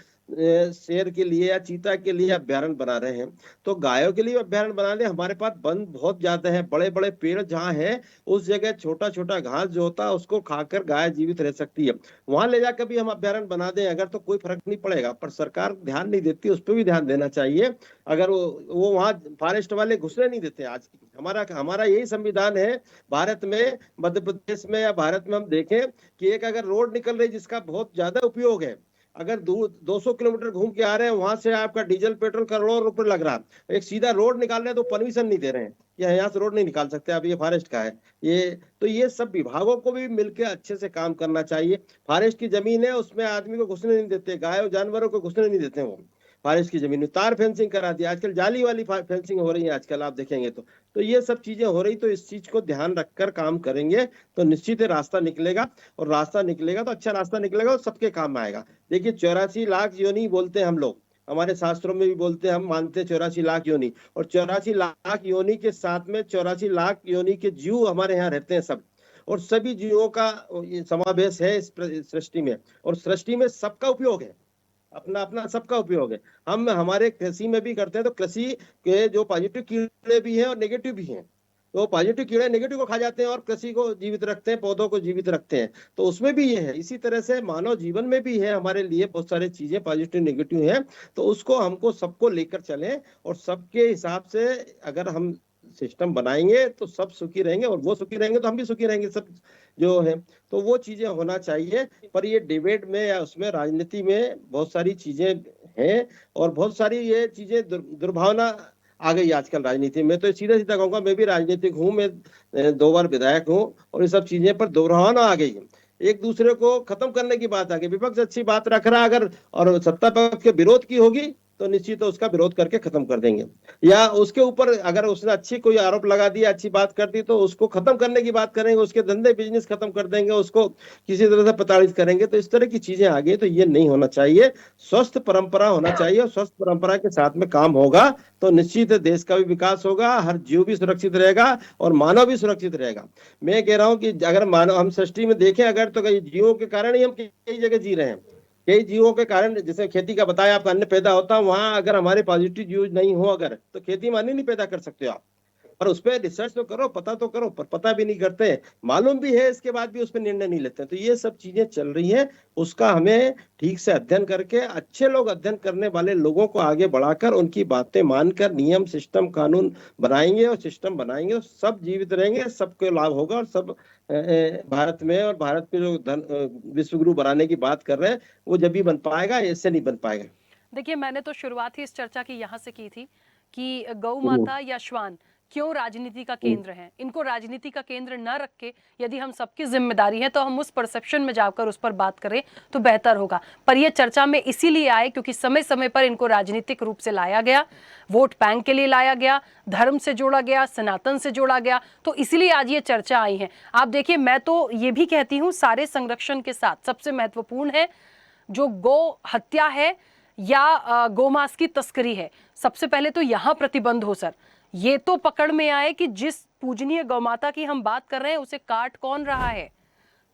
शेर के लिए या चीता के लिए अभ्यारण्य बना रहे हैं तो गायों के लिए अभ्यारण्य बना ले। हमारे पास वन बहुत ज्यादा है, बड़े बड़े पेड़ जहाँ है उस जगह छोटा छोटा घास जो होता है उसको खाकर गाय जीवित रह सकती है, वहां ले जाकर भी हम अभ्यारण्य बना दें अगर तो कोई फर्क नहीं पड़ेगा, पर सरकार ध्यान नहीं देती, उस पर भी ध्यान देना चाहिए। अगर वो वहाँ फॉरेस्ट वाले घुसने नहीं देते। आज हमारा यही संविधान है भारत में, मध्य प्रदेश में या भारत में हम देखें कि एक अगर रोड निकल रही जिसका बहुत ज्यादा उपयोग है, अगर 200 किलोमीटर घूम के आ रहे हैं, वहां से आपका डीजल पेट्रोल करोड़ों रुपए लग रहा है, एक सीधा रोड निकाल रहे हैं तो परमिशन नहीं दे रहे हैं, यहाँ से रोड नहीं निकाल सकते आप, ये फॉरेस्ट का है। ये सब विभागों को भी मिलकर अच्छे से काम करना चाहिए। फॉरेस्ट की जमीन है, उसमें आदमी को घुसने नहीं देते, गाय और जानवरों को घुसने नहीं देते। वो फॉरेस्ट की जमीन में तार फेंसिंग करा दी, आजकल जाली वाली फेंसिंग हो रही है, आजकल आप देखेंगे तो ये सब चीजें हो रही, तो इस चीज को ध्यान रखकर काम करेंगे तो निश्चित रास्ता निकलेगा, और रास्ता निकलेगा तो अच्छा रास्ता निकलेगा और सबके काम में आएगा। देखिए 84 लाख योनि बोलते हैं हम लोग, हमारे शास्त्रों में भी बोलते हैं, हम मानते हैं 84 लाख योनि, और 84 लाख योनि के साथ में 84 लाख योनि के जीव हमारे यहाँ रहते हैं सब, और सभी जीवों का समावेश है इस सृष्टि में, और सृष्टि में सबका उपयोग है, अपना अपना सबका उपयोग है। हम हमारे कृषि में भी करते हैं, तो कृषि के जो पॉजिटिव कीड़े भी हैं और नेगेटिव भी हैं, तो पॉजिटिव कीड़े नेगेटिव को खा जाते हैं और कृषि को जीवित रखते हैं, पौधों को जीवित रखते हैं, तो उसमें भी ये है। इसी तरह से मानव जीवन में भी है, हमारे लिए बहुत सारी चीजें पॉजिटिव नेगेटिव हैं, तो उसको हमको सबको लेकर चलें, और सबके हिसाब से अगर हम सिस्टम बनाएंगे तो सब सुखी रहेंगे, और वो सुखी रहेंगे तो हम भी सुखी रहेंगे, सब जो है, तो वो चीजें होना चाहिए। पर ये डिबेट में या उसमें राजनीति में बहुत सारी चीजें हैं, और बहुत सारी ये चीजें दुर्भावना आ गई आजकल राजनीति में। तो सीधा सीधा कहूंगा, मैं भी राजनीतिक हूँ, मैं 2 बार विधायक हूँ, और ये सब चीजें पर दुर्भावना आ गई है, एक दूसरे को खत्म करने की बात आ गई। विपक्ष अच्छी बात रख रहा अगर और सत्ता पक्ष के विरोध की होगी तो निश्चित उसका विरोध करके खत्म कर देंगे, या उसके ऊपर अगर उसने अच्छी कोई आरोप लगा दिया, अच्छी बात कर दी, तो उसको खत्म करने की बात करेंगे, उसके धंधे बिजनेस खत्म कर देंगे, उसको किसी तरह से प्रताड़ित करेंगे। तो इस तरह की चीजें आ गई, तो ये नहीं होना चाहिए। स्वस्थ परंपरा होना चाहिए, और स्वस्थ परंपरा के साथ में काम होगा तो निश्चित देश का भी विकास होगा, हर जीव भी सुरक्षित रहेगा और मानव भी सुरक्षित रहेगा। मैं कह रहा हूँ कि अगर मानव हम सृष्टि में देखें अगर, तो जीवों के कारण ही हम कई जगह जी रहे हैं, कई जीवों के कारण, जैसे खेती का बताया आपका, अन्न पैदा होता है, वहां अगर हमारे पॉजिटिव यूज नहीं हो अगर, तो खेती में अन्न नहीं पैदा कर सकते आप। और उस पर रिसर्च तो करो, पता तो करो, पर पता भी नहीं करते, मालूम भी है इसके बाद भी उस पर निर्णय नहीं लेते। तो ये सब चीजें चल रही हैं, उसका हमें ठीक से अध्ययन करके, अच्छे लोग अध्ययन करने वाले लोगों को आगे बढ़ाकर, उनकी बातें मानकर नियम सिस्टम कानून बनाएंगे, और सिस्टम बनाएंगे तो सब जीवित रहेंगे, सबको लाभ होगा, और सब भारत में, और भारत के जो विश्व गुरु बनाने की बात कर रहे हैं वो जब भी बन पाएगा, ऐसे नहीं बन पाएगा। देखिए, मैंने तो शुरुआत ही इस चर्चा की यहाँ से की थी कि गौ माता या श्वान क्यों राजनीति का केंद्र है। इनको राजनीति का केंद्र न रख के यदि हम सबकी जिम्मेदारी है तो हम उस परसेप्शन में जाकर उस पर बात करें तो बेहतर होगा। पर यह चर्चा में इसीलिए आए क्योंकि समय समय पर इनको राजनीतिक रूप से लाया गया, वोट बैंक के लिए लाया गया, धर्म से जोड़ा गया, सनातन से जोड़ा गया, तो इसलिए आज ये चर्चा आई है। आप देखिए, मैं तो ये भी कहती हूँ सारे संरक्षण के साथ सबसे महत्वपूर्ण है जो गौ हत्या है या गौमांस की तस्करी है, सबसे पहले तो यहां प्रतिबंध हो सर। ये तो पकड़ में आए कि जिस पूजनीय गौमाता की हम बात कर रहे हैं उसे काट कौन रहा है,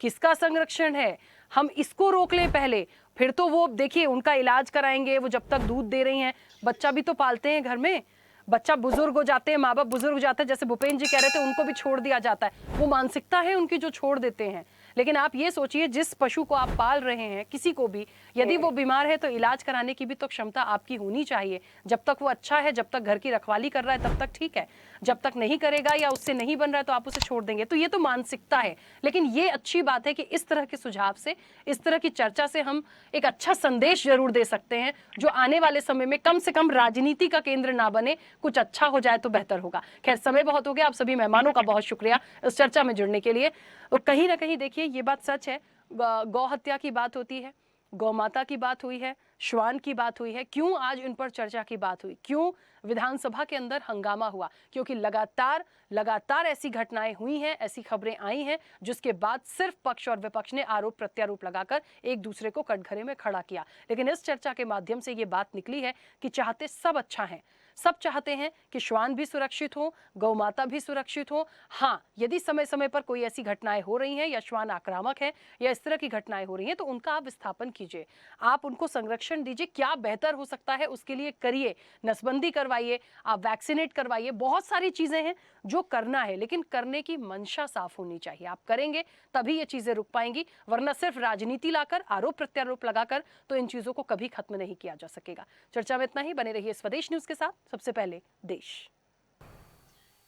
किसका संरक्षण है, हम इसको रोक लें पहले। फिर तो वो देखिए उनका इलाज कराएंगे, वो जब तक दूध दे रही हैं, बच्चा भी तो पालते हैं घर में, बच्चा बुजुर्ग हो जाते हैं, माँ बाप बुजुर्ग हो जाते हैं, जैसे भूपेंद्र जी कह रहे थे उनको भी छोड़ दिया जाता है। वो मानसिकता है उनकी जो छोड़ देते हैं। लेकिन आप ये सोचिए, जिस पशु को आप पाल रहे हैं, किसी को भी यदि वो बीमार है तो इलाज कराने की भी तो क्षमता आपकी होनी चाहिए। जब तक वो अच्छा है, जब तक घर की रखवाली कर रहा है तब तक ठीक है, जब तक नहीं करेगा या उससे नहीं बन रहा है तो आप उसे छोड़ देंगे। तो ये तो मानसिकता है। लेकिन ये अच्छी बात है कि इस तरह के सुझाव से, इस तरह की चर्चा से हम एक अच्छा संदेश जरूर दे सकते हैं जो आने वाले समय में कम से कम राजनीति का केंद्र ना बने, कुछ अच्छा हो जाए तो बेहतर होगा। खैर, समय बहुत हो गया। आप सभी मेहमानों का बहुत शुक्रिया इस चर्चा में जुड़ने के लिए। और कहीं ना कहीं देखिए ये बात सच है, गौ हत्या की बात होती है, गौ माता की बात हुई है, श्वान की बात हुई है। क्यों आज इन पर चर्चा की बात हुई, क्यों विधानसभा के अंदर हंगामा हुआ? क्योंकि लगातार ऐसी घटनाएं हुई हैं, ऐसी खबरें आई हैं जिसके बाद सिर्फ पक्ष और विपक्ष ने आरोप प्रत्यारोप लगाकर एक दूसरे को कटघरे में खड़ा किया। लेकिन इस चर्चा के माध्यम से ये बात निकली है कि चाहते सब अच्छा है, सब चाहते हैं कि श्वान भी सुरक्षित हो, गौ माता भी सुरक्षित हो। हाँ, यदि समय समय पर कोई ऐसी घटनाएं हो रही हैं या श्वान आक्रामक है या इस तरह की घटनाएं हो रही हैं तो उनका आप विस्थापन कीजिए, आप उनको संरक्षण दीजिए। क्या बेहतर हो सकता है उसके लिए करिए, नसबंदी करवाइए, आप वैक्सीनेट करवाइए, बहुत सारी चीजें हैं जो करना है, लेकिन करने की मंशा साफ होनी चाहिए। आप करेंगे तभी ये चीजें रुक पाएंगी, वरना सिर्फ राजनीति लाकर, आरोप प्रत्यारोप लगाकर तो इन चीजों को कभी खत्म नहीं किया जा सकेगा। चर्चा में इतना ही। बने रहिए स्वदेश न्यूज के साथ। सबसे पहले देश।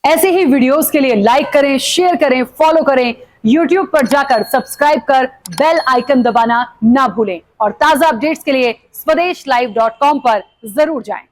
ऐसे ही वीडियोस के लिए लाइक करें, शेयर करें, फॉलो करें, YouTube पर जाकर सब्सक्राइब कर बेल आइकन दबाना ना भूलें और ताजा अपडेट्स के लिए swedeshlive.com पर जरूर जाएं।